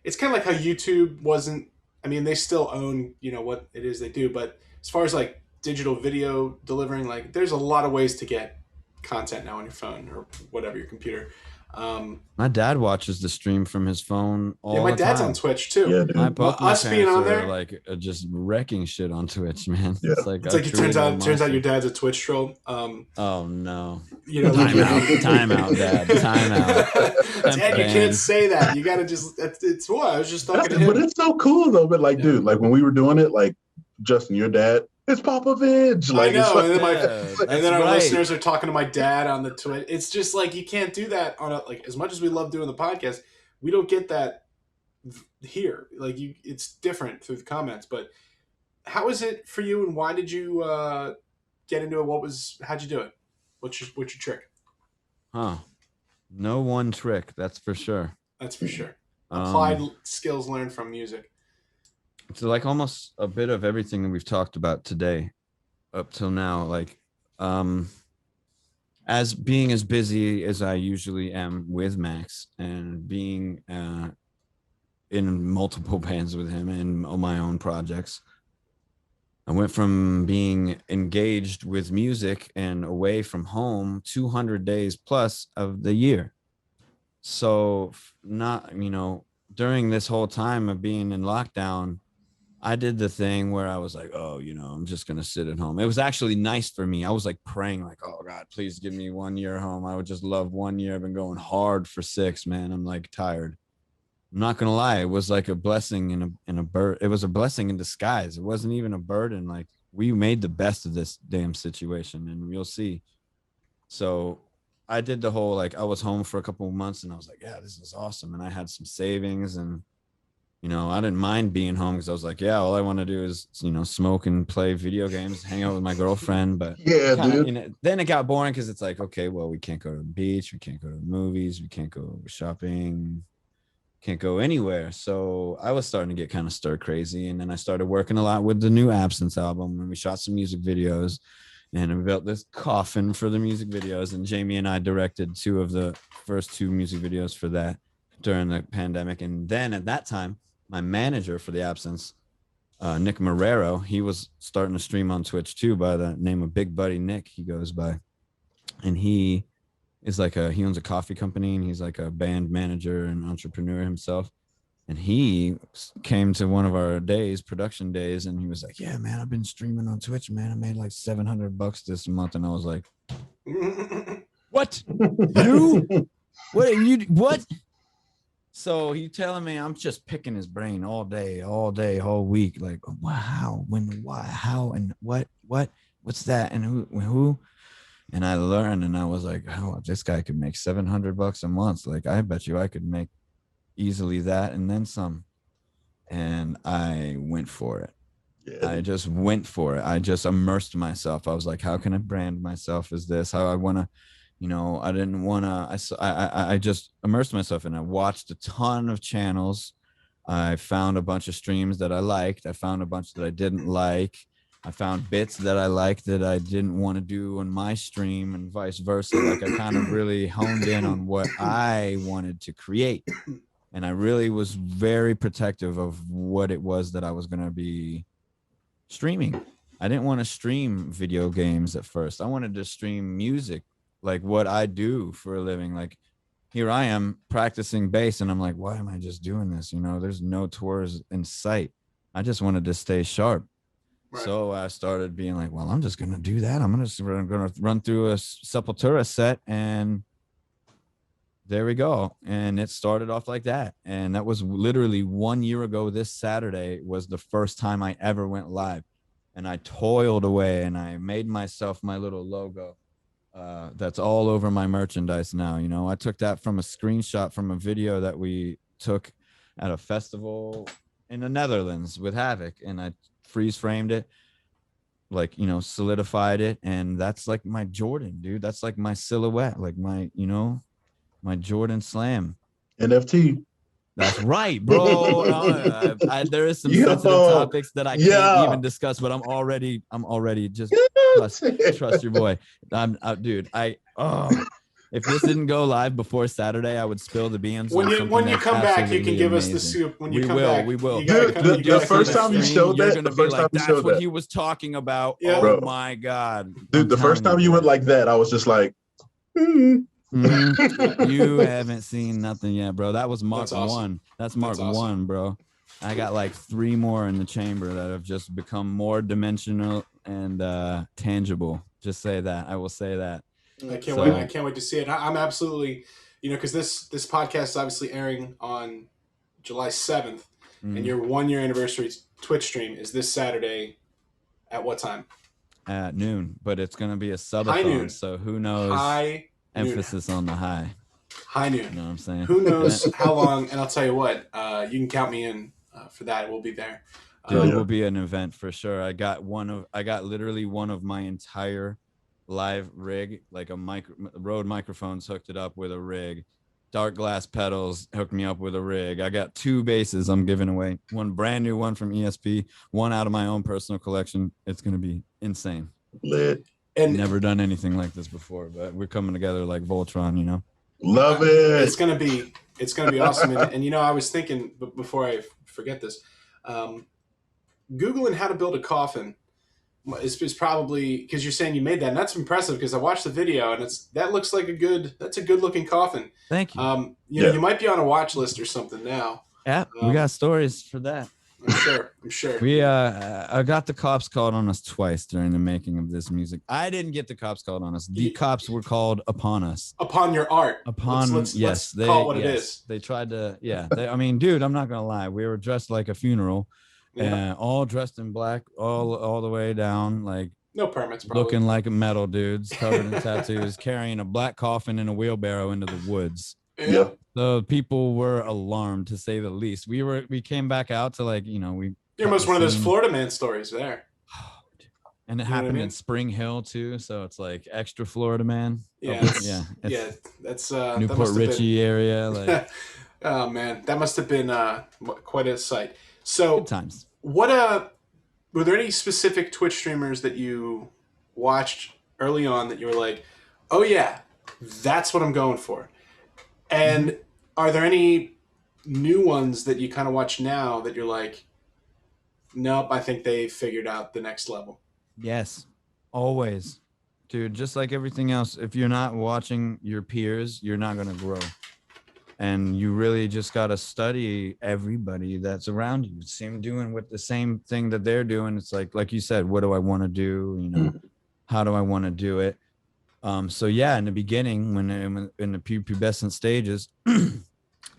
Speaker 1: it's kind of like how YouTube wasn't, I mean, they still own, you know, what it is they do, but as far as like digital video delivering, like, there's a lot of ways to get content now on your phone or whatever, your computer.
Speaker 2: My dad watches the stream from his phone all the time.
Speaker 1: My dad's on Twitch too.
Speaker 3: Yeah, dude.
Speaker 1: Us being on there,
Speaker 2: like just wrecking shit on Twitch, man.
Speaker 3: Yeah.
Speaker 1: It's like it turns out your dad's a Twitch troll.
Speaker 2: Oh no!
Speaker 1: You know,
Speaker 2: time out, Dad. Time out.
Speaker 1: Dad, you can't say that. You gotta just. It's what I was just talking to him.
Speaker 3: But it's so cool though. But like, dude, like when we were doing it, like Justin, your dad. It's Papa Vidge. Like,
Speaker 1: I know,
Speaker 3: it's
Speaker 1: and then our listeners are talking to my dad on the Twitch. It's just like you can't do that on a, like, as much as we love doing the podcast, we don't get that here. Like, it's different through the comments. But how is it for you, and why did you get into it? How'd you do it? What's your trick?
Speaker 2: No one trick, that's for sure.
Speaker 1: That's for sure. Applied skills learned from music.
Speaker 2: It's like almost a bit of everything that we've talked about today up till now. Like, as being as busy as I usually am with Max and being in multiple bands with him and on my own projects, I went from being engaged with music and away from home 200 days plus of the year. So not, you know, during this whole time of being in lockdown, I did the thing where I was like, oh, you know, I'm just going to sit at home. It was actually nice for me. I was like praying like, oh God, please give me 1 year home. I would just love 1 year. I've been going hard for 6, man. I'm like tired. I'm not going to lie. It was like a blessing in a bird. It was a blessing in disguise. It wasn't even a burden. Like, we made the best of this damn situation, and you'll see. So I did the whole, like, I was home for a couple of months and I was like, yeah, this is awesome. And I had some savings, and you know, I didn't mind being home because I was like, yeah, all I want to do is, you know, smoke and play video games, hang out with my girlfriend. But
Speaker 3: yeah, dude.
Speaker 2: You know, then it got boring because it's like, okay, well, we can't go to the beach, we can't go to the movies, we can't go shopping, can't go anywhere. So I was starting to get kind of stir crazy. And then I started working a lot with the new Absence album, and we shot some music videos, and we built this coffin for the music videos. And Jamie and I directed 2 of the first 2 music videos for that during the pandemic. And then at that time, my manager for the Absence, Nick Marrero, he was starting to stream on Twitch too, by the name of Big Buddy Nick, he goes by. And he is like he owns a coffee company, and he's like a band manager and entrepreneur himself. And he came to one of our production days, and he was like, yeah, man, I've been streaming on Twitch, man. I made like $700 this month. And I was like, what? You? What? What? So he telling me, I'm just picking his brain all day, whole week. Like, wow, when, why, how, and what's that? And who? And I learned, and I was like, oh, this guy could make $700 a month. Like, I bet you I could make easily that and then some. And I went for it. Yeah. I just went for it. I just immersed myself. I was like, how can I brand myself as this? How I want to, I didn't want to, I just immersed myself, and I watched a ton of channels. I found a bunch of streams that I liked. I found a bunch that I didn't like. I found bits that I liked that I didn't want to do on my stream, and vice versa. Like, I kind of really honed in on what I wanted to create. And I really was very protective of what it was that I was going to be streaming. I didn't want to stream video games at first. I wanted to stream music, like what I do for a living. Like, here I am practicing bass, and I'm like, why am I just doing this? There's no tours in sight. I just wanted to stay sharp. Right. So I started being like, well, I'm just going to do that. I'm going to run through a Sepultura set, and there we go. And it started off like that. And that was literally 1 year ago. This Saturday was the first time I ever went live. And I toiled away, and I made myself my little logo. That's all over my merchandise now. I took that from a screenshot from a video that we took at a festival in the Netherlands with Havoc. And I freeze framed it, like, solidified it. And that's like my Jordan, dude. That's like my silhouette, like my, my Jordan Slam
Speaker 3: NFT.
Speaker 2: That's right, bro. There is some sensitive topics that I can't even discuss, but I'm already just trust your boy. Dude. If this didn't go live before Saturday, I would spill the beans.
Speaker 1: When you come back, you can give us the soup. When you come back,
Speaker 2: we will.
Speaker 3: Dude, the first time you showed that,
Speaker 2: you're gonna be like, that's what he was talking about. Yeah. Oh my God,
Speaker 3: dude! The first time you went like that, I was just like,
Speaker 2: Mm-hmm. You haven't seen nothing yet, bro. That was Mark
Speaker 1: awesome.
Speaker 2: 1. That's Mark 1, bro. I got like 3 more in the chamber that have just become more dimensional and tangible. Just say that. I will say that.
Speaker 1: I can't wait. I can't wait to see it. I'm absolutely, because this podcast is obviously airing on July 7th, and your 1 year anniversary Twitch stream is this Saturday at what time?
Speaker 2: At noon, but it's going to be a subathon, so who knows? Emphasis on the high.
Speaker 1: High noon.
Speaker 2: You know what I'm saying?
Speaker 1: Who knows how long? And I'll tell you what, you can count me in for that. We'll be there.
Speaker 2: Dude, it will be an event for sure. I got literally one of my entire live rig, like a Rode microphones, hooked it up with a rig. Dark glass pedals hooked me up with a rig. I got 2 basses I'm giving away. One brand new one from ESP, one out of my own personal collection. It's going to be insane.
Speaker 3: Lit.
Speaker 1: And
Speaker 2: never done anything like this before, but we're coming together like Voltron,
Speaker 3: Love it.
Speaker 1: It's gonna be awesome. And I was thinking, before I forget this, Googling how to build a coffin is probably, because you're saying you made that, and that's impressive because I watched the video, and that looks like a good looking coffin.
Speaker 2: Thank you.
Speaker 1: You might be on a watch list or something now.
Speaker 2: Yeah, we got stories for that.
Speaker 1: I'm sure.
Speaker 2: We I got the cops called on us twice during the making of this music. I didn't get the cops called on us. The cops were called upon us.
Speaker 1: Upon your art.
Speaker 2: Let's
Speaker 1: call it what it is.
Speaker 2: They tried to, dude, I'm not gonna lie. We were dressed like a funeral, and all dressed in black, all the way down, like
Speaker 1: no permits, probably.
Speaker 2: Looking like metal dudes covered in tattoos, carrying a black coffin in a wheelbarrow into the woods.
Speaker 3: Yeah.
Speaker 2: The people were alarmed, to say the least. We came back out to
Speaker 1: You're almost one of those Florida man stories there.
Speaker 2: And it happened in Spring Hill too, so it's like extra Florida man.
Speaker 1: Yeah, that's
Speaker 2: Newport Richie area. Like,
Speaker 1: oh man, that must have been quite a sight. So
Speaker 2: good times.
Speaker 1: Were there any specific Twitch streamers that you watched early on that you were like, oh yeah, that's what I'm going for? And are there any new ones that you kind of watch now that you're like, nope, I think they figured out the next level?
Speaker 2: Yes, always. Dude, just like everything else, if you're not watching your peers, you're not going to grow. and you really just got to study everybody that's around you. Same doing with the same thing that they're doing. It's like you said, what do I want to do? You know, how do I want to do it? So yeah, in the beginning, when in the pubescent stages,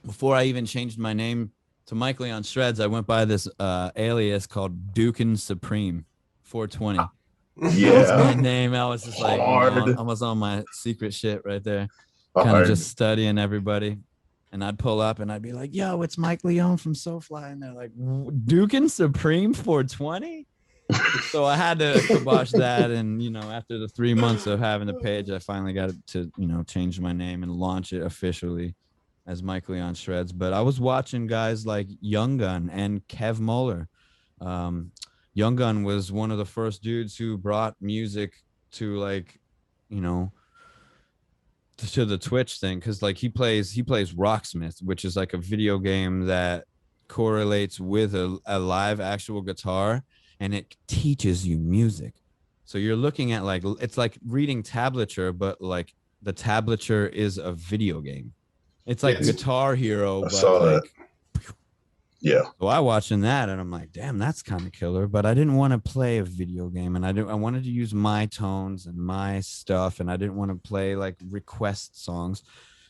Speaker 2: before I even changed my name to Mike Leon Shreds, I went by this alias called Dukin Supreme 420. That's my name. I was just like, I was on my secret shit right there, kind of just studying everybody. And I'd pull up and I'd be like, yo, it's Mike Leon from SoulFly. And they're like, Dukin Supreme 420? So I had to kibosh that. And, you know, after the 3 months of having the page, I finally got to, you know, change my name and launch it officially as Mike Leon Shreds. But I was watching guys like Young Gun and Kev Moeller. Young Gun was one of the first dudes who brought music to, like, you know, to the Twitch thing, because like he plays Rocksmith, which is like a video game that correlates with a live actual guitar, and it teaches you music. So you're looking at, like, it's like reading tablature, but like the tablature is a video game. It's like Guitar Hero, but like,
Speaker 3: yeah.
Speaker 2: So I watching that and I'm like, damn, that's kind of killer. But I didn't want to play a video game, and I wanted to use my tones and my stuff, and I didn't want to play like request songs.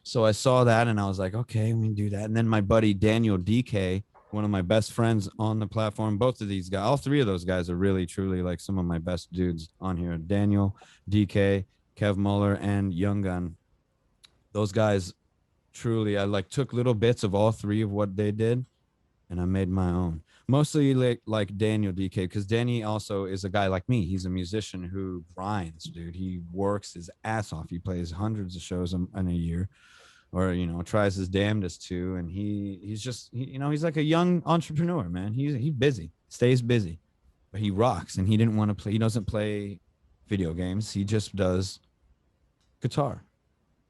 Speaker 2: So I saw that and I was like, okay, we can do that. And then my buddy Daniel DK, one of my best friends on the platform, both of these guys, all three of those guys are really truly like some of my best dudes on here. Daniel, DK, Kev Muller, and Young Gun. Those guys truly, I like took little bits of all three of what they did, and I made my own. Mostly like Daniel DK, because Danny also is a guy like me. He's a musician who grinds, dude. He works his ass off. He plays hundreds of shows in a year, or, you know, tries his damnedest to. And he's just, you know, he's like a young entrepreneur, man. He's busy, stays busy, but he rocks. And he didn't want to play. He doesn't play video games. He just does guitar.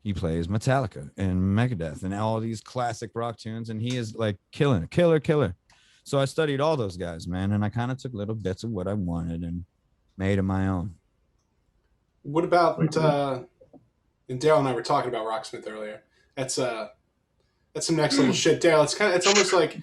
Speaker 2: He plays Metallica and Megadeth and all these classic rock tunes, and he is like killer. So I studied all those guys, man, and I kind of took little bits of what I wanted and made it my own.
Speaker 1: What about and Dale and I were talking about Rocksmith earlier. That's some next level shit, Dale. It's almost like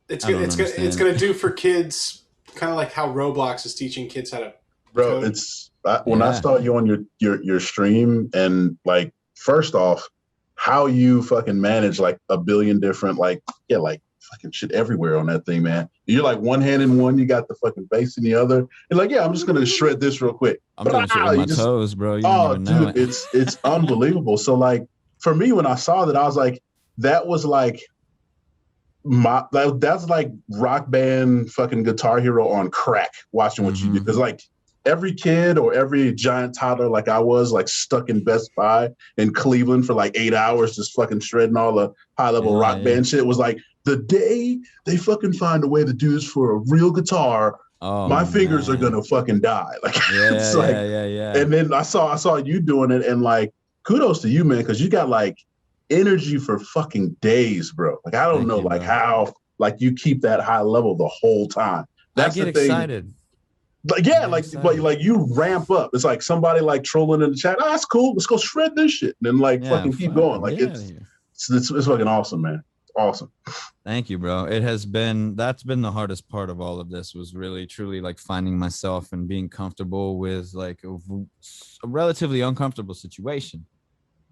Speaker 1: it's gonna do for kids, kind of like how Roblox is teaching kids how to
Speaker 3: Bro,
Speaker 1: code.
Speaker 3: When I saw you on your stream, and like, first off, how you fucking manage like a billion different, like fucking shit everywhere on that thing, man. You're like one hand in one, you got the fucking bass in the other. And like, yeah, I'm just gonna shred this real quick.
Speaker 2: I'm doing shit with my toes, bro. You don't even know it.
Speaker 3: It's unbelievable. So like, for me, when I saw that, I was like, that was like that's like Rock Band fucking Guitar Hero on crack, watching what you do. Because like, every kid or every giant toddler like I was, like, stuck in Best Buy in Cleveland for like 8 hours just fucking shredding all the high-level rock band shit, was like, the day they fucking find a way to do this for a real guitar, my fingers are gonna fucking die. Like, it's like, And then I saw you doing it, and like, kudos to you, man, because you got like energy for fucking days, bro. Like, I don't know, like, how like you keep that high level the whole time. That's
Speaker 2: I get excited.
Speaker 3: Like, yeah, like, but like, you ramp up. It's like somebody like trolling in the chat. Oh, that's cool. Let's go shred this shit, and then like fucking keep going. Like, it's fucking awesome, man. Awesome.
Speaker 2: Thank you, bro. That's been the hardest part of all of this, was really truly like finding myself and being comfortable with like a relatively uncomfortable situation.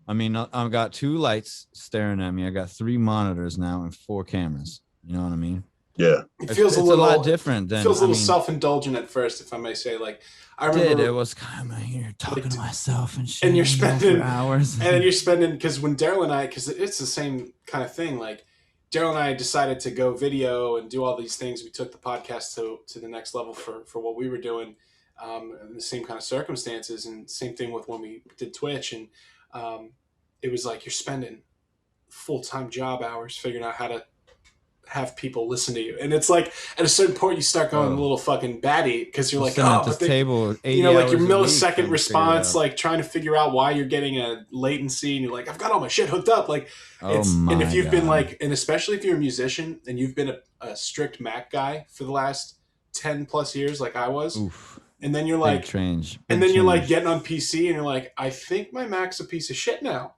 Speaker 2: I mean, I've got 2 lights staring at me. I got 3 monitors now and 4 cameras. You know what I mean?
Speaker 3: Yeah,
Speaker 1: it feels
Speaker 2: a lot different.
Speaker 1: It feels a little self-indulgent at first, if I may say. Like, I remember
Speaker 2: it was kind of here talking to myself and shit.
Speaker 1: And you're spending
Speaker 2: for hours,
Speaker 1: and then you're spending, because when Daryl and I, because it's the same kind of thing. Like, Daryl and I decided to go video and do all these things. We took the podcast to the next level for what we were doing, in the same kind of circumstances, and same thing with when we did Twitch. And it was like, you're spending full-time job hours figuring out how to have people listen to you, and it's like at a certain point you start going a little fucking batty, because you're like,
Speaker 2: at this table,
Speaker 1: you know, like your millisecond response, like trying to figure out why you're getting a latency, and you're like, I've got all my shit hooked up, like, and if you've been like, and especially if you're a musician and you've been a strict Mac guy for the last 10 plus years, like I was.
Speaker 2: Oof.
Speaker 1: And then you're like,
Speaker 2: change.
Speaker 1: And then you're like getting on PC and you're like, I think my Mac's a piece of shit now.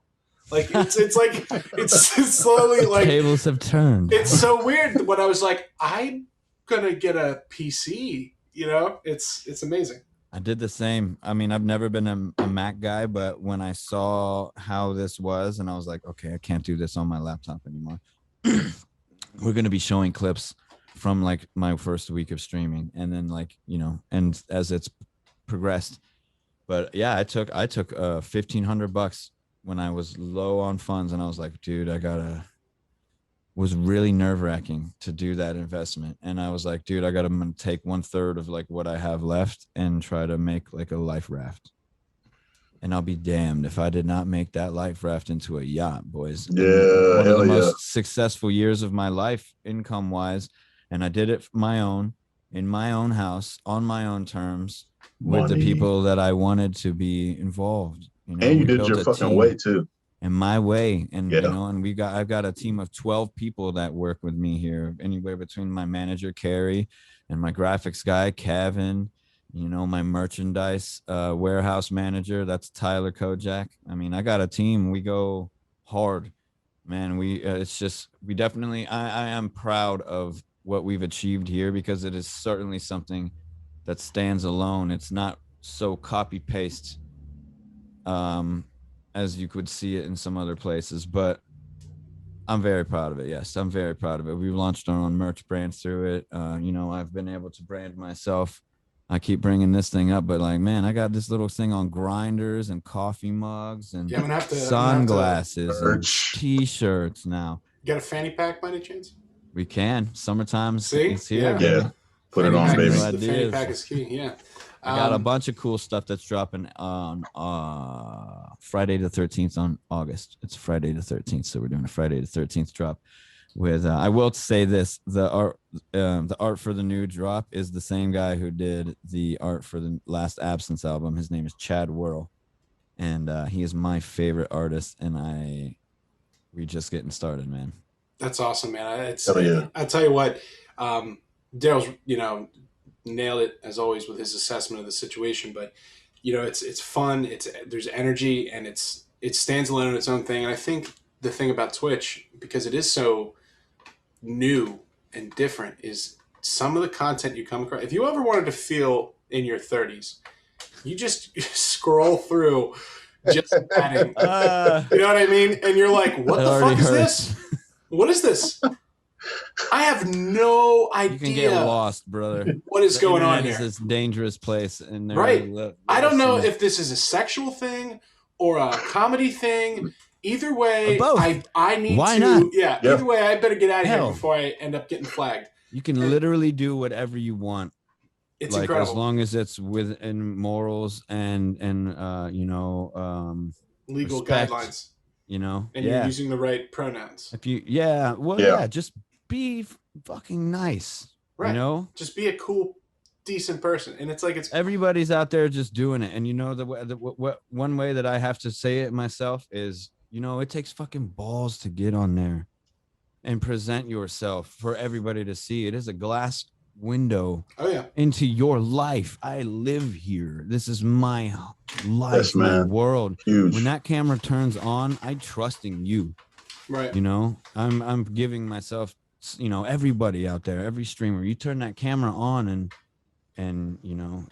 Speaker 1: Like it's like it's slowly like
Speaker 2: tables have turned.
Speaker 1: It's so weird when I was like, I'm gonna get a PC. You know, it's amazing.
Speaker 2: I did the same. I mean, I've never been a Mac guy, but when I saw how this was, and I was like, okay, I can't do this on my laptop anymore. We're gonna be showing clips from like my first week of streaming, and then like, you know, and as it's progressed. But yeah, I took $1,500 when I was low on funds, and I was like, dude, was really nerve-wracking to do that investment. And I was like, dude, I gotta take 1/3 of like what I have left and try to make like a life raft. And I'll be damned if I did not make that life raft into a yacht, boys.
Speaker 3: Yeah,
Speaker 2: one of the most successful years of my life, income wise. And I did it my own, in my own house, on my own terms, with the people that I wanted to be involved. You know,
Speaker 3: and you did your fucking way too.
Speaker 2: In my way. And you know, and I've got a team of 12 people that work with me here, anywhere between my manager Carrie and my graphics guy Kevin, you know, my merchandise warehouse manager, that's Tyler Kojak. I mean, I got a team. We go hard, man. It's just, we definitely, I am proud of what we've achieved here, because it is certainly something that stands alone. It's not so copy paste as you could see it in some other places, but I'm very proud of it. Yes, I'm very proud of it. We've launched our own merch brand through it. You know, I've been able to brand myself. I keep bringing this thing up, but like, man, I got this little thing on grinders and coffee mugs and sunglasses and t-shirts now.
Speaker 1: You got a fanny pack by any chance?
Speaker 2: We can. Summertime.
Speaker 1: See?
Speaker 2: It's here.
Speaker 3: Yeah. Put it on, baby.
Speaker 1: The fanny pack is key. Yeah.
Speaker 2: I got a bunch of cool stuff that's dropping on Friday the 13th on August. It's Friday the 13th, so we're doing a Friday the 13th drop. With I will say this: the art for the new drop is the same guy who did the art for the last Absence album. His name is Chad Whirl, and he is my favorite artist. And we just getting started, man.
Speaker 1: That's awesome, man. I tell you what, Daryl's, you know, nailed it as always with his assessment of the situation. But you know, it's fun. There's energy, and it stands alone in its own thing. And I think the thing about Twitch, because it is so new and different, is some of the content you come across. If you ever wanted to feel in your 30s, you just scroll through just adding, you know what I mean? And you're like, what the fuck is this? What is this? I have no idea.
Speaker 2: You can get lost, brother.
Speaker 1: What is going on here?
Speaker 2: It's this dangerous place, and
Speaker 1: right. I don't know if this is a sexual thing or a comedy thing. Either way, I need
Speaker 2: Why
Speaker 1: to.
Speaker 2: not?
Speaker 1: Yeah. Either way, I better get out of here before I end up getting flagged.
Speaker 2: You can literally do whatever you want.
Speaker 1: It's
Speaker 2: like,
Speaker 1: incredible,
Speaker 2: as long as it's within morals and you know,
Speaker 1: legal
Speaker 2: respect,
Speaker 1: guidelines.
Speaker 2: You know,
Speaker 1: and you're using the right pronouns.
Speaker 2: If you, just be fucking nice.
Speaker 1: Right.
Speaker 2: You know,
Speaker 1: just be a cool, decent person. And it's like
Speaker 2: everybody's out there just doing it. And you know, what one way that I have to say it myself is, you know, it takes fucking balls to get on there and present yourself for everybody to see. It is a glass window into your life. I live here. This is my life, my world.
Speaker 3: Huge.
Speaker 2: When that camera turns on, I trust in you.
Speaker 1: Right.
Speaker 2: You know, I'm giving myself, you know, everybody out there, every streamer, you turn that camera on and you know,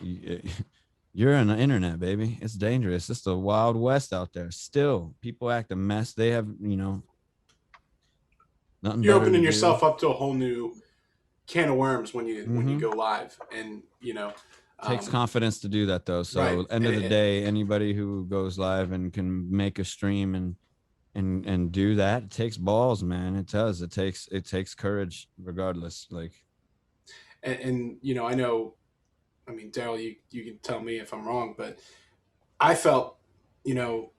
Speaker 2: you're on the internet, baby. It's dangerous. It's the Wild West out there. Still, people act a mess. They have, you know, nothing.
Speaker 1: You're opening yourself up to a whole new can of worms when you go live, and you know,
Speaker 2: takes confidence to do that though. So end of the day, anybody who goes live and can make a stream and do that, it takes balls, man. It does. It takes courage, regardless. Like,
Speaker 1: and you know, I mean, Daryl, you can tell me if I'm wrong, but I felt, you know,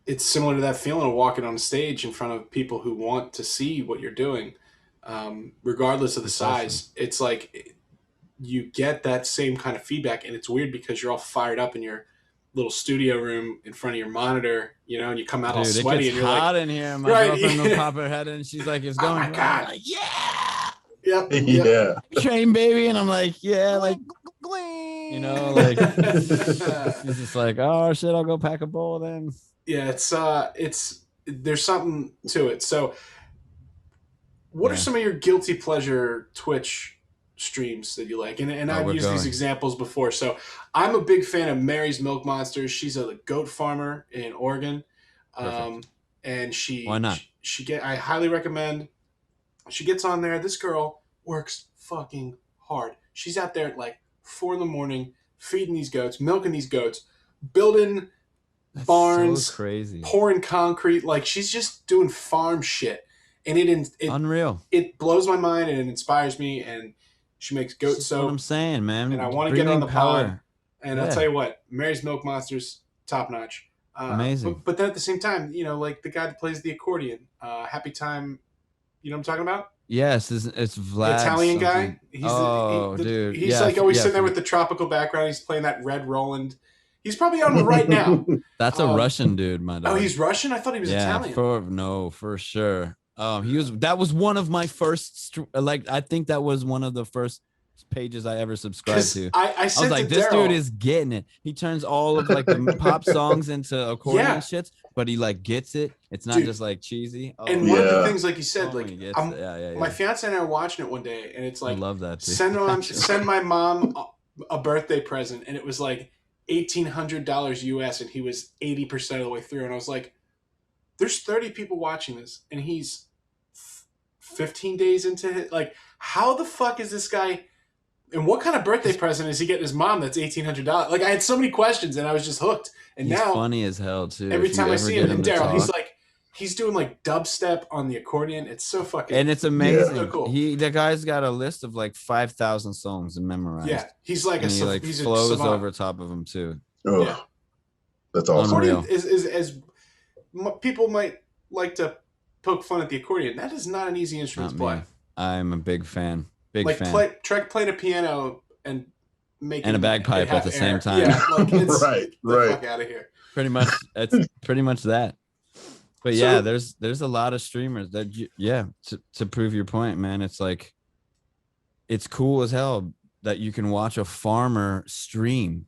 Speaker 1: it's similar to that feeling of walking on stage in front of people who want to see what you're doing, regardless of the size. Awesome. It's like you get that same kind of feedback, and it's weird because you're all fired up in your little studio room in front of your monitor, you know, and you come out all sweaty, and you're
Speaker 2: hot
Speaker 1: like,
Speaker 2: in here. My girlfriend will pop her head in, and she's like, "It's going."
Speaker 1: Oh my God.
Speaker 2: Like, yeah.
Speaker 1: Yep.
Speaker 3: Yeah.
Speaker 2: Train baby, and I'm like, yeah, like, you know, like, it's just like, oh shit, I'll go pack a bowl then.
Speaker 1: Yeah, it's there's something to it. So what are some of your guilty pleasure Twitch streams that you like? And I've used these examples before. So I'm a big fan of Mary's Milk Monsters. She's a goat farmer in Oregon. And
Speaker 2: why not?
Speaker 1: I highly recommend. She gets on there. This girl works fucking hard. She's out there at like 4 a.m, feeding these goats, milking these goats, building barns,
Speaker 2: so crazy,
Speaker 1: pouring concrete. Like, she's just doing farm shit. And it
Speaker 2: unreal.
Speaker 1: It blows my mind and it inspires me. And she makes goat soap.
Speaker 2: That's what I'm saying, man.
Speaker 1: And I want to get her on the pod. And I'll tell you what, Mary's Milk Monsters, top notch.
Speaker 2: Amazing.
Speaker 1: But then at the same time, you know, like the guy that plays the accordion, Happy Time. You know what I'm talking about?
Speaker 2: Yes, it's Vlad.
Speaker 1: The Italian guy.
Speaker 2: Dude.
Speaker 1: He's like always sitting there with the tropical background. He's playing that Red Roland. He's probably on right now.
Speaker 2: That's a Russian dude, my dog.
Speaker 1: Oh, he's Russian? I thought he was Italian.
Speaker 2: For sure. That was one of my first, I think that was one of the first pages I ever subscribed to.
Speaker 1: I
Speaker 2: was like, this dude is getting it. He turns all of like the pop songs into accordion shits, but he like gets it. It's not just like cheesy.
Speaker 1: And one of the things, like you said, like my fiance and I were watching it one day, and it's like,
Speaker 2: I love that. Too.
Speaker 1: Send my mom a birthday present, and it was like $1,800 US, and he was 80% of the way through, and I was like, there's 30 people watching this, and he's 15 days into it. Like, how the fuck is this guy? And what kind of birthday present is he getting his mom that's $1,800? Like, I had so many questions, and I was just hooked. And
Speaker 2: he's
Speaker 1: now
Speaker 2: funny as hell too.
Speaker 1: Every time I see him, and Daryl, he's doing like dubstep on the accordion. It's so fucking,
Speaker 2: and it's amazing.
Speaker 1: So cool.
Speaker 2: The guy's got a list of like 5,000 songs memorized.
Speaker 1: Yeah, he's like
Speaker 2: he flows over top of them too.
Speaker 3: Oh, yeah. That's awesome.
Speaker 1: Accordion is as people might like to poke fun at the accordion. That is not an easy instrument to play.
Speaker 2: I'm a big fan.
Speaker 1: Try playing a piano and making
Speaker 2: a bagpipe at the same time.
Speaker 1: Yeah, like it's
Speaker 3: right.
Speaker 1: The fuck out of here.
Speaker 2: Pretty much, it's pretty much that. But there's a lot of streamers that to prove your point, man. It's like, it's cool as hell that you can watch a farmer stream,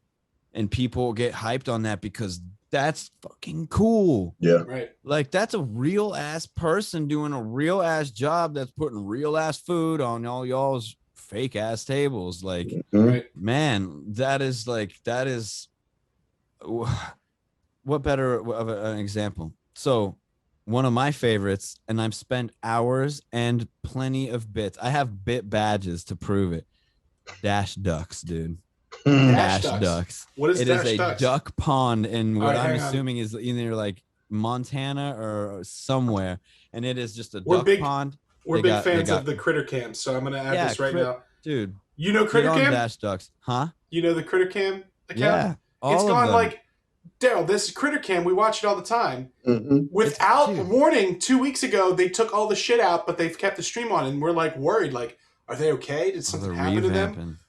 Speaker 2: and people get hyped on that because that's fucking cool.
Speaker 3: Yeah.
Speaker 1: Right.
Speaker 2: Like, that's a real ass person doing a real ass job that's putting real ass food on all y'all's fake ass tables. Like, man, that is what better of an example? So one of my favorites, and I've spent hours and plenty of bits. I have bit badges to prove it. Dash Ducks, dude. Dash Ducks.
Speaker 1: What is Dash Ducks?
Speaker 2: It is a duck pond in what I'm assuming is either like Montana or somewhere, and it is just a duck pond.
Speaker 1: We're big fans of the Critter Cam, so I'm gonna add this right now,
Speaker 2: dude.
Speaker 1: You know Critter Cam?
Speaker 2: Dash Ducks, huh?
Speaker 1: You know the Critter Cam account?
Speaker 2: Yeah,
Speaker 1: it's gone like, Daryl, this Critter Cam, we watch it all the time. Without warning, 2 weeks ago they took all the shit out, but they've kept the stream on, and we're like worried, like, are they okay? Did something happen to them?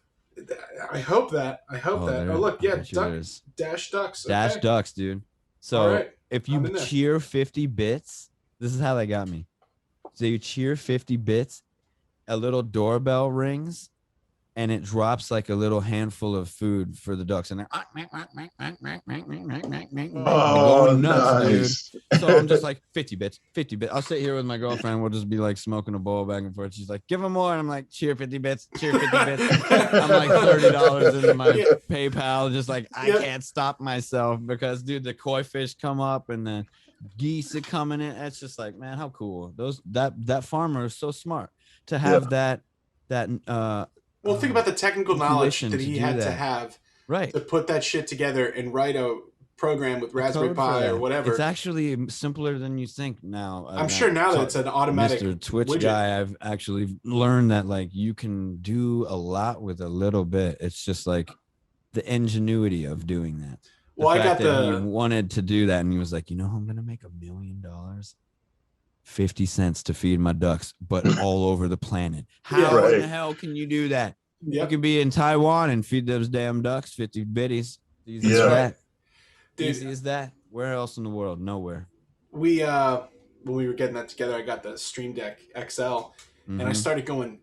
Speaker 1: I hope that. Oh, look, Dash Ducks. Okay.
Speaker 2: Dash Ducks, dude. So if you cheer 50 bits, this is how they got me. So you cheer 50 bits, a little doorbell rings, and it drops like a little handful of food for the ducks, and they're going nuts, dude. So I'm just like 50 bits. I'll sit here with my girlfriend. We'll just be like smoking a bowl back and forth. She's like, "Give them more," and I'm like, "Cheer 50 bits, cheer 50 bits." I'm like $30 into my PayPal, just like I can't stop myself because, dude, the koi fish come up and the geese are coming in. It's just like, man, how cool. That farmer is so smart to have that.
Speaker 1: Well, think about the technical knowledge that he had to have to put that shit together and write a program with Raspberry Pi or whatever.
Speaker 2: It's actually simpler than you think now.
Speaker 1: I'm sure now that it's an automatic
Speaker 2: Mr. Twitch
Speaker 1: widget
Speaker 2: guy, I've actually learned that like you can do a lot with a little bit. It's just like the ingenuity of doing that.
Speaker 1: Well, I got
Speaker 2: he wanted to do that, and he was like, you know, I'm gonna make $1 million. 50 cents to feed my ducks, but all over the planet. How in the hell can you do that? You can be in Taiwan and feed those damn ducks 50 bitties. Easy as that. Easy as that. Where else in the world? Nowhere.
Speaker 1: We when we were getting that together, I got the Stream Deck XL, and I started going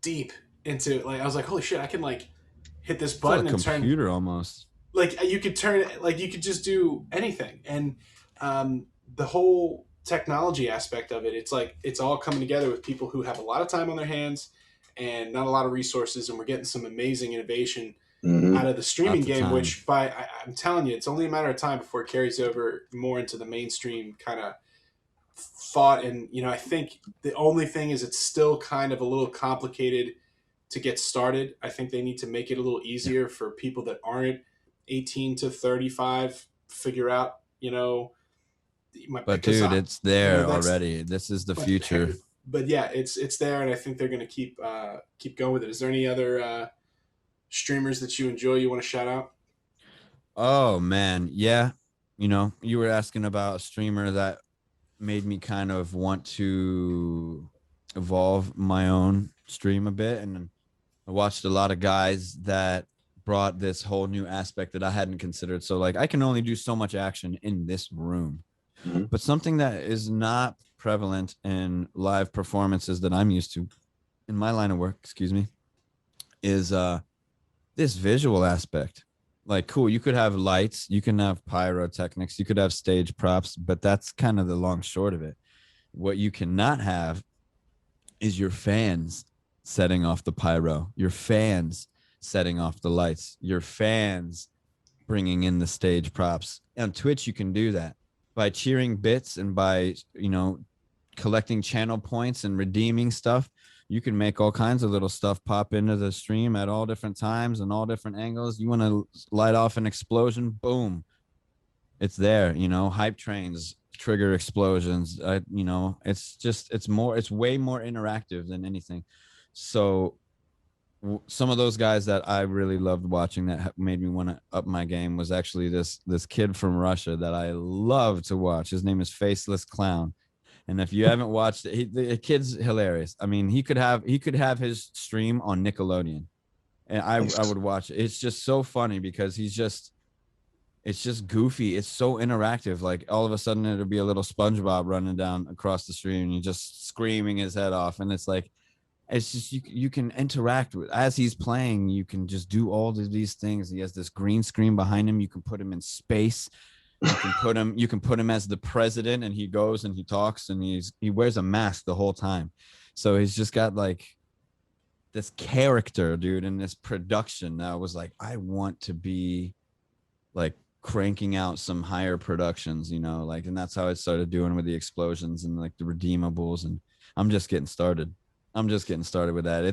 Speaker 1: deep into it. Like, I was like, holy shit, I can like hit this button and turn
Speaker 2: computer almost.
Speaker 1: Like, you could turn it, like you could just do anything. And the whole technology aspect of it, it's like it's all coming together with people who have a lot of time on their hands and not a lot of resources, and we're getting some amazing innovation out of the streaming
Speaker 2: Lots of
Speaker 1: game,
Speaker 2: time.
Speaker 1: which I'm telling you, it's only a matter of time before it carries over more into the mainstream kind of thought. And, I think the only thing is it's still kind of a little complicated to get started. I think they need to make it a little easier for people that aren't 18 to 35 figure out,
Speaker 2: But dude, it's there
Speaker 1: that's,
Speaker 2: already. This is the
Speaker 1: but,
Speaker 2: future.
Speaker 1: But yeah, it's there, and I think they're going to keep going with it. Is there any other streamers that you enjoy you want to shout out?
Speaker 2: Oh man, yeah. You were asking about a streamer that made me kind of want to evolve my own stream a bit, and I watched a lot of guys that brought this whole new aspect that I hadn't considered. So like I can only do so much action in this room.
Speaker 3: Mhm.
Speaker 2: But something that is not prevalent in live performances that I'm used to in my line of work, excuse me, is this visual aspect. Like, cool, you could have lights, you can have pyrotechnics, you could have stage props, but that's kind of the long short of it. What you cannot have is your fans setting off the pyro, your fans setting off the lights, your fans bringing in the stage props. On Twitch, you can do that by cheering bits and by, collecting channel points and redeeming stuff. You can make all kinds of little stuff pop into the stream at all different times and all different angles. You want to light off an explosion, boom, it's there. Hype trains trigger explosions. It's way more interactive than anything. So some of those guys that I really loved watching that made me want to up my game was actually this kid from Russia that I love to watch. His name is Faceless Clown. And if you haven't watched it, the kid's hilarious. I mean, he could have his stream on Nickelodeon, and I would watch it. It's just so funny because it's just goofy. It's so interactive. Like all of a sudden it'll be a little SpongeBob running down across the stream and you're just screaming his head off. And it's like, it's just, you can interact with, as he's playing, you can just do all of these things. He has this green screen behind him. You can put him in space. You can put him as the president, and he goes and he talks, and he wears a mask the whole time. So he's just got like this character, dude, in this production that I was like, I want to be like cranking out some higher productions, like, and that's how I started doing with the explosions and like the redeemables. And I'm just getting started with that.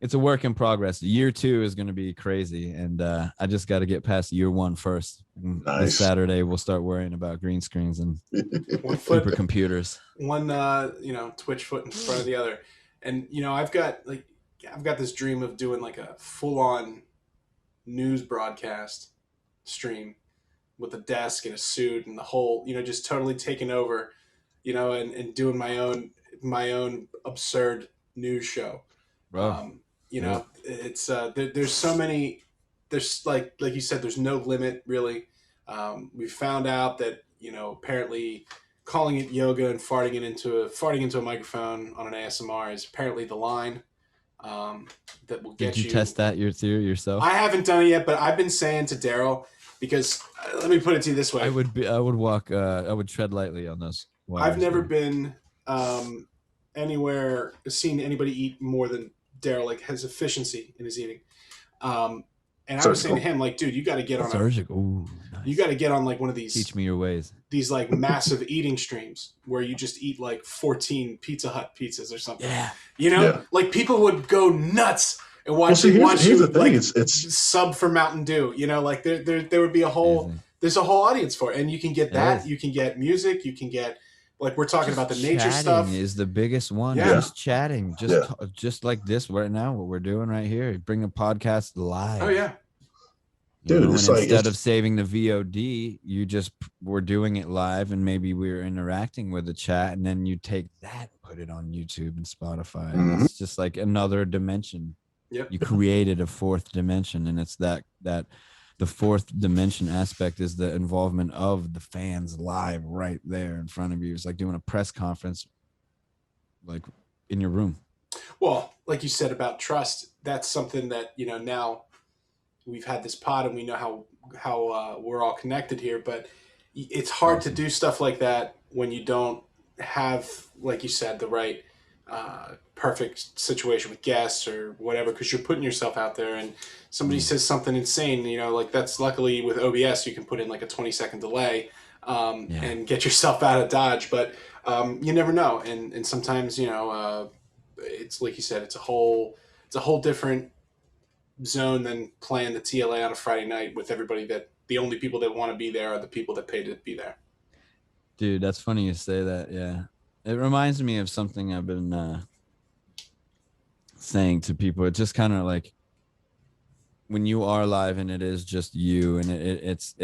Speaker 2: It's a work in progress. Year 2 is going to be crazy, and I just got to get past year 1 first.
Speaker 3: Nice.
Speaker 2: This Saturday we'll start worrying about green screens and supercomputers.
Speaker 1: One Twitch foot in front of the other. And I've got this dream of doing like a full-on news broadcast stream with a desk and a suit and the whole, just totally taking over, and doing my own absurd news show.
Speaker 2: Bro.
Speaker 1: It's there's so many, there's like you said, there's no limit really. We found out that apparently calling it yoga and farting into a microphone on an ASMR is apparently the line that will get you.
Speaker 2: Did you test that your theory yourself?
Speaker 1: I haven't done it yet, but I've been saying to Daryl, because let me put it to you this way:
Speaker 2: I would tread lightly on those wires.
Speaker 1: I've never been anywhere seen anybody eat more than Daryl, like his efficiency in his eating. And I was saying to him, like, dude, you got to get on.
Speaker 2: Nice.
Speaker 1: You got to get on like one of these.
Speaker 2: Teach me your ways.
Speaker 1: These like massive eating streams where you just eat like 14 Pizza Hut pizzas or something.
Speaker 2: Yeah.
Speaker 1: Like people would go nuts and watch
Speaker 3: here's
Speaker 1: you
Speaker 3: the thing.
Speaker 1: like
Speaker 3: It's
Speaker 1: sub for Mountain Dew. Like there would be a whole.
Speaker 2: Amazing.
Speaker 1: There's a whole audience for it, and you can get that. You can get music. You can get. Like we're talking about the nature stuff
Speaker 2: is the biggest one.
Speaker 1: Yeah.
Speaker 2: Just chatting, just like this right now. What we're doing right here, bring a podcast live.
Speaker 1: Oh yeah,
Speaker 3: dude.
Speaker 2: Instead of saving the VOD, we're doing it live, and maybe we're interacting with the chat, and then you take that, and put it on YouTube and Spotify.
Speaker 3: Mm-hmm.
Speaker 2: It's just like another dimension.
Speaker 1: Yep.
Speaker 2: You created a 4th dimension, and it's that the 4th dimension aspect is the involvement of the fans live right there in front of you. It's like doing a press conference, like in your room.
Speaker 1: Well, like you said about trust, that's something that, now we've had this pod and we know how we're all connected here, but it's hard to
Speaker 2: Awesome.
Speaker 1: do stuff like that when you don't have, like you said, the right perfect situation with guests or whatever, because you're putting yourself out there and somebody says something insane, like that's luckily with OBS, you can put in like a 20-second delay
Speaker 2: Yeah.
Speaker 1: and get yourself out of Dodge. But you never know. And sometimes, it's like you said, it's a whole different zone than playing the TLA on a Friday night with everybody that the only people that want to be there are the people that pay to be there.
Speaker 2: Dude, that's funny you say that. Yeah. It reminds me of something I've been saying to people. It's just kind of like when you are live and it is just you, and it's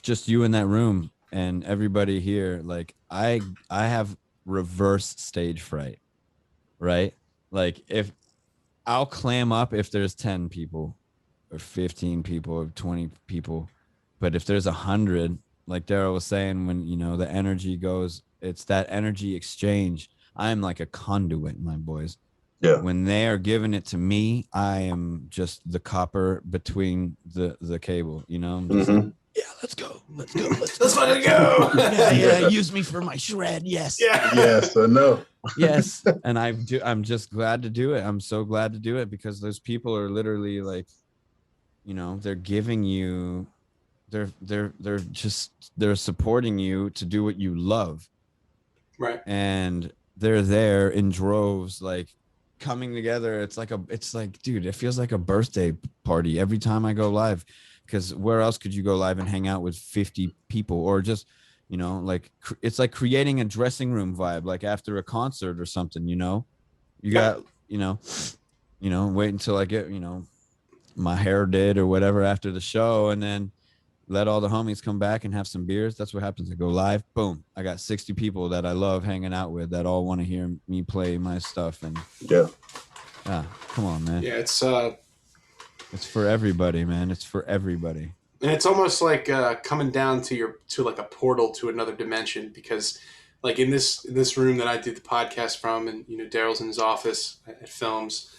Speaker 2: just you in that room and everybody here. Like I have reverse stage fright, right? Like if I'll clam up if there's 10 people or 15 people or 20 people, but if there's 100, like Daryl was saying, when the energy goes, it's that energy exchange. I'm like a conduit, my boys.
Speaker 3: Yeah.
Speaker 2: When they are giving it to me, I am just the copper between the cable. I'm just like, yeah, let's go. Let's
Speaker 1: fucking go.
Speaker 2: yeah, use me for my shred. Yes.
Speaker 1: Yeah.
Speaker 3: Yes, I know.
Speaker 2: Yes. And I'm just glad to do it. I'm so glad to do it because those people are literally like, they're giving you, they're supporting you to do what you love.
Speaker 1: Right.
Speaker 2: And they're there in droves, like coming together. It's like, dude, it feels like a birthday party every time I go live, because where else could you go live and hang out with 50 people or just, like it's like creating a dressing room vibe, like after a concert or something, you got, wait until I get, my hair did or whatever after the show, and then let all the homies come back and have some beers. That's what happens. I go live, boom, I got 60 people that I love hanging out with that all want to hear me play my stuff. And
Speaker 3: yeah,
Speaker 2: come on, man.
Speaker 1: Yeah, it's
Speaker 2: for everybody, man. It's for everybody.
Speaker 1: And it's almost like coming down to like a portal to another dimension, because like in this room that I did the podcast from, and Daryl's in his office at Films,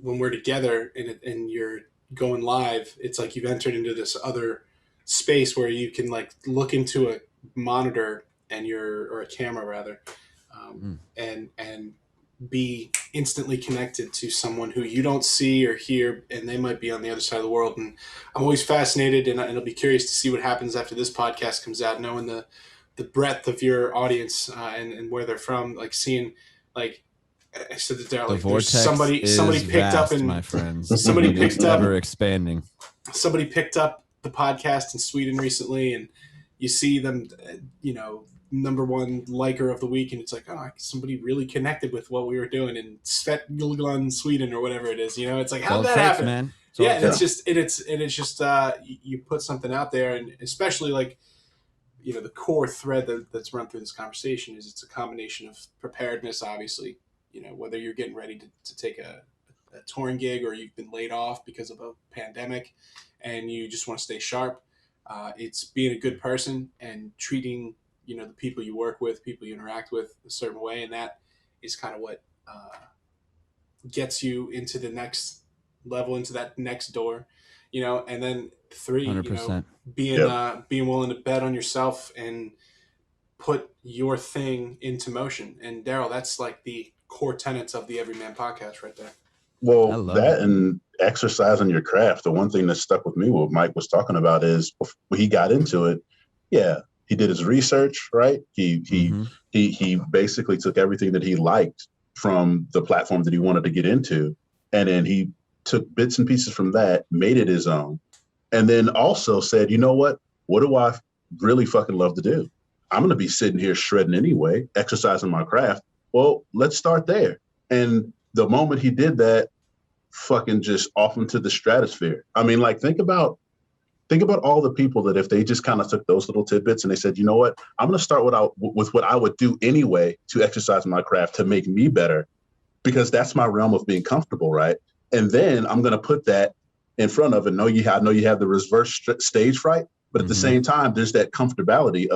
Speaker 1: when we're together and you're going live, it's like you've entered into this other space where you can like look into a monitor or a camera rather, and be instantly connected to someone who you don't see or hear, and they might be on the other side of the world. And I'm always fascinated, and I'll be curious to see what happens after this podcast comes out, knowing the breadth of your audience and where they're from, like seeing, like I said to Daryl, like there's somebody picked
Speaker 2: vast,
Speaker 1: up, and
Speaker 2: my friends,
Speaker 1: somebody picked up,
Speaker 2: ever expanding.
Speaker 1: Somebody picked up the podcast in Sweden recently, and you see them, number one liker of the week, and it's like, oh, somebody really connected with what we were doing in Svetgulglan, Sweden, or whatever it is. It's like, how did that happen,
Speaker 2: man?
Speaker 1: Yeah, and it's just you put something out there, and especially like the core thread that's run through this conversation is it's a combination of preparedness, obviously. Whether you're getting ready to take a touring gig or you've been laid off because of a pandemic and you just want to stay sharp. It's being a good person and treating, the people you work with, people you interact with a certain way. And that is kind of what gets you into the next level, into that next door, and then 3,
Speaker 2: 100%.
Speaker 1: Being willing to bet on yourself and put your thing into motion. And Daryl, that's like the core tenets of the Everyman podcast right there.
Speaker 3: Well, that and exercising your craft. The one thing that stuck with me, what Mike was talking about, is when he got into it, he did his research, right? He basically took everything that he liked from the platform that he wanted to get into, and then he took bits and pieces from that, made it his own, and then also said, you know what do I really fucking love to do? I'm going to be sitting here shredding anyway, exercising my craft. Well, let's start there. And the moment he did that, fucking just off into the stratosphere. I mean, like, think about all the people that if they just kind of took those little tidbits and they said, you know what, I'm going to start with what I would do anyway to exercise my craft to make me better, because that's my realm of being comfortable, right? And then I'm going to put that in front of it. I know you have the reverse stage fright, but at the same time, there's that comfortability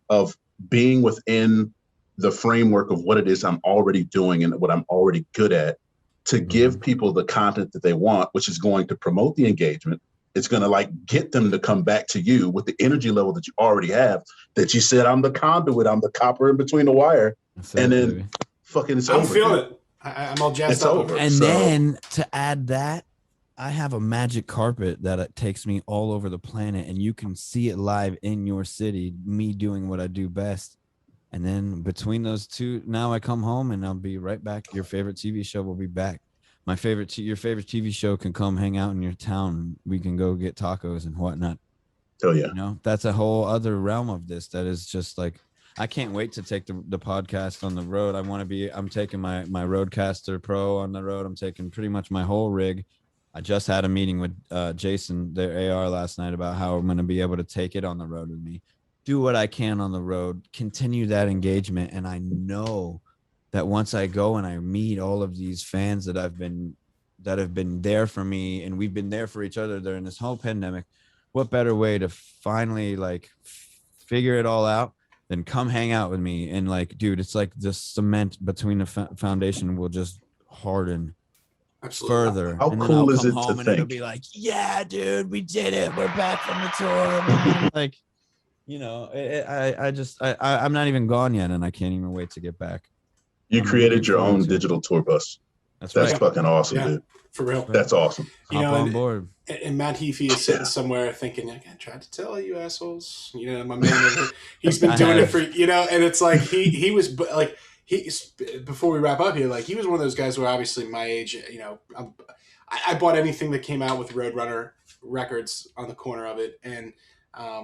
Speaker 3: of being within the framework of what it is I'm already doing and what I'm already good at, to give people the content that they want, which is going to promote the engagement It's going to like get them to come back to you with the energy level that you already have, that you said, I'm the conduit, I'm the copper in between the wire. And then fucking it's
Speaker 1: I'm
Speaker 3: over.
Speaker 1: feeling it. I'm all jazzed up over it.
Speaker 2: And then to add that, I have a magic carpet that takes me all over the planet, and you can see it live in your city, me doing what I do best. And then between those two, now I come home and I'll be right back. Your favorite TV show will be back. Your favorite TV show can come hang out in your town. We can go get tacos and whatnot.
Speaker 3: Oh yeah.
Speaker 2: You know, that's a whole other realm of this. That is just like, I can't wait to take the podcast on the road. I'm taking my Rodecaster Pro on the road. I'm taking pretty much my whole rig. I just had a meeting with Jason, their AR, last night about how I'm going to be able to take it on the road with me, do what I can on the road, continue that engagement. And I know that once I go and I meet all of these fans that have been there for me, and we've been there for each other during this whole pandemic, what better way to finally like figure it all out than come hang out with me? And like, dude, it's like the cement between the foundation will just harden. Absolutely. Further.
Speaker 3: How cool is it to think?
Speaker 2: It'll be like, yeah, dude, we did it. We're back from the tour, man. Like, you know, I'm not even gone yet, and I can't even wait to get back.
Speaker 3: You created your own digital tour bus. That's right. Fucking awesome, dude.
Speaker 1: For real.
Speaker 3: That's awesome.
Speaker 2: Hop on board.
Speaker 1: And Matt Heafy is sitting somewhere thinking, I tried to tell you assholes. You know, my man, he's been doing it for, you know, and it's like he was like, before we wrap up here, like he was one of those guys where obviously my age, you know, I bought anything that came out with Roadrunner Records on the corner of it. And
Speaker 2: I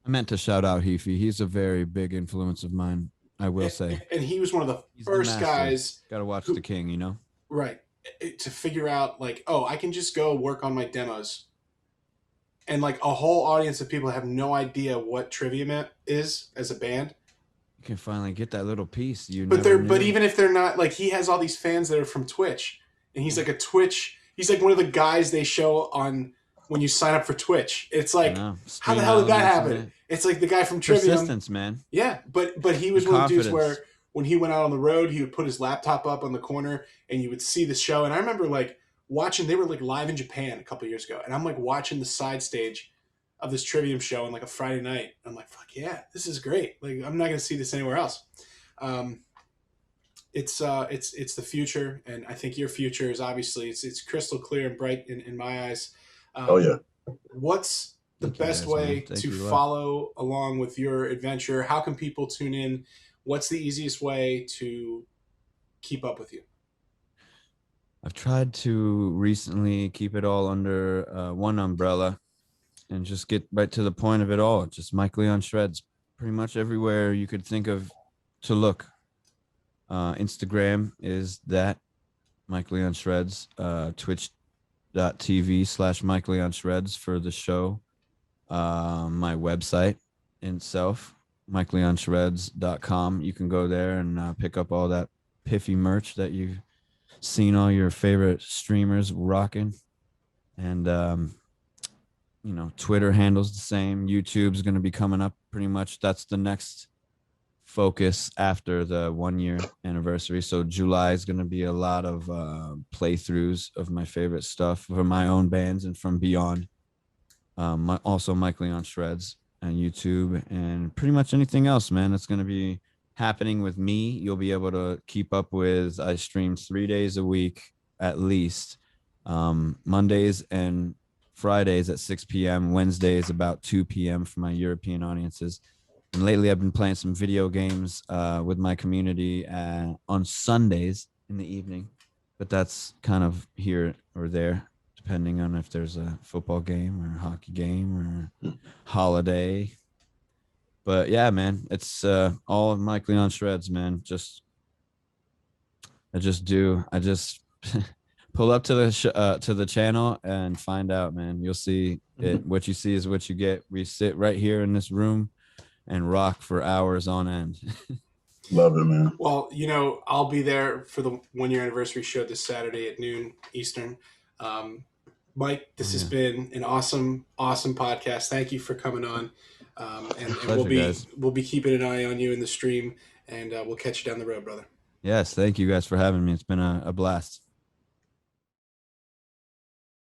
Speaker 2: meant to shout out Heafy. He's a very big influence of mine, I will say.
Speaker 1: And he was one of the first guys.
Speaker 2: Got to watch the king, you know?
Speaker 1: Right. To figure out like, oh, I can just go work on my demos. And like a whole audience of people have no idea what Trivium is as a band.
Speaker 2: You can finally get that little piece.
Speaker 1: But even if they're not, like, he has all these fans that are from Twitch, and he's like he's like one of the guys they show on when you sign up for Twitch. It's like, how the hell did that happen? It's like the guy from Trivium.
Speaker 2: Persistence, man.
Speaker 1: Yeah, but he was one of the dudes where when he went out on the road, he would put his laptop up on the corner, and you would see the show. And I remember like watching, they were like live in Japan a couple of years ago, and I'm like watching the side stage of this Trivium show on like a Friday night. I'm like, fuck yeah, this is great. Like, I'm not going to see this anywhere else. It's the future. And I think your future is obviously it's crystal clear and bright in my eyes.
Speaker 3: Oh yeah.
Speaker 1: What's the best way to follow along with your adventure? How can people tune in? What's the easiest way to keep up with you?
Speaker 2: I've tried to recently keep it all under one umbrella and just get right to the point of it all. Just Mike Leon Shreds, pretty much everywhere you could think of to look. Instagram is that Mike Leon Shreds, twitch.tv/Mike Leon Shreds for the show. My website itself, MikeLeonShreds.com. You can go there and pick up all that piffy merch that you've seen all your favorite streamers rocking. And, you know, Twitter handles the same. YouTube's going to be coming up pretty much. That's the next focus after the 1 year anniversary. So July is going to be a lot of playthroughs of my favorite stuff for my own bands and from beyond. Also Mike Leon Shreds and YouTube and pretty much anything else, man. It's going to be happening with me. You'll be able to keep up with. I stream 3 days a week at least. Mondays and Fridays at 6 p.m. Wednesdays about 2 p.m. for my European audiences. And lately I've been playing some video games with my community on Sundays in the evening. But that's kind of here or there, depending on if there's a football game or a hockey game or holiday. But yeah, man, it's all of Mike Leon Shreds, man. I just pull up to the channel and find out, man. You'll see it. What you see is what you get. We sit right here in this room and rock for hours on end.
Speaker 3: Love it, man.
Speaker 1: Well, you know, I'll be there for the 1 year anniversary show this Saturday at noon Eastern. Mike, this has been an awesome podcast. Thank you for coming on. And we'll be keeping an eye on you in the stream, and we'll catch you down the road, brother.
Speaker 2: Yes, thank you guys for having me. It's been a blast.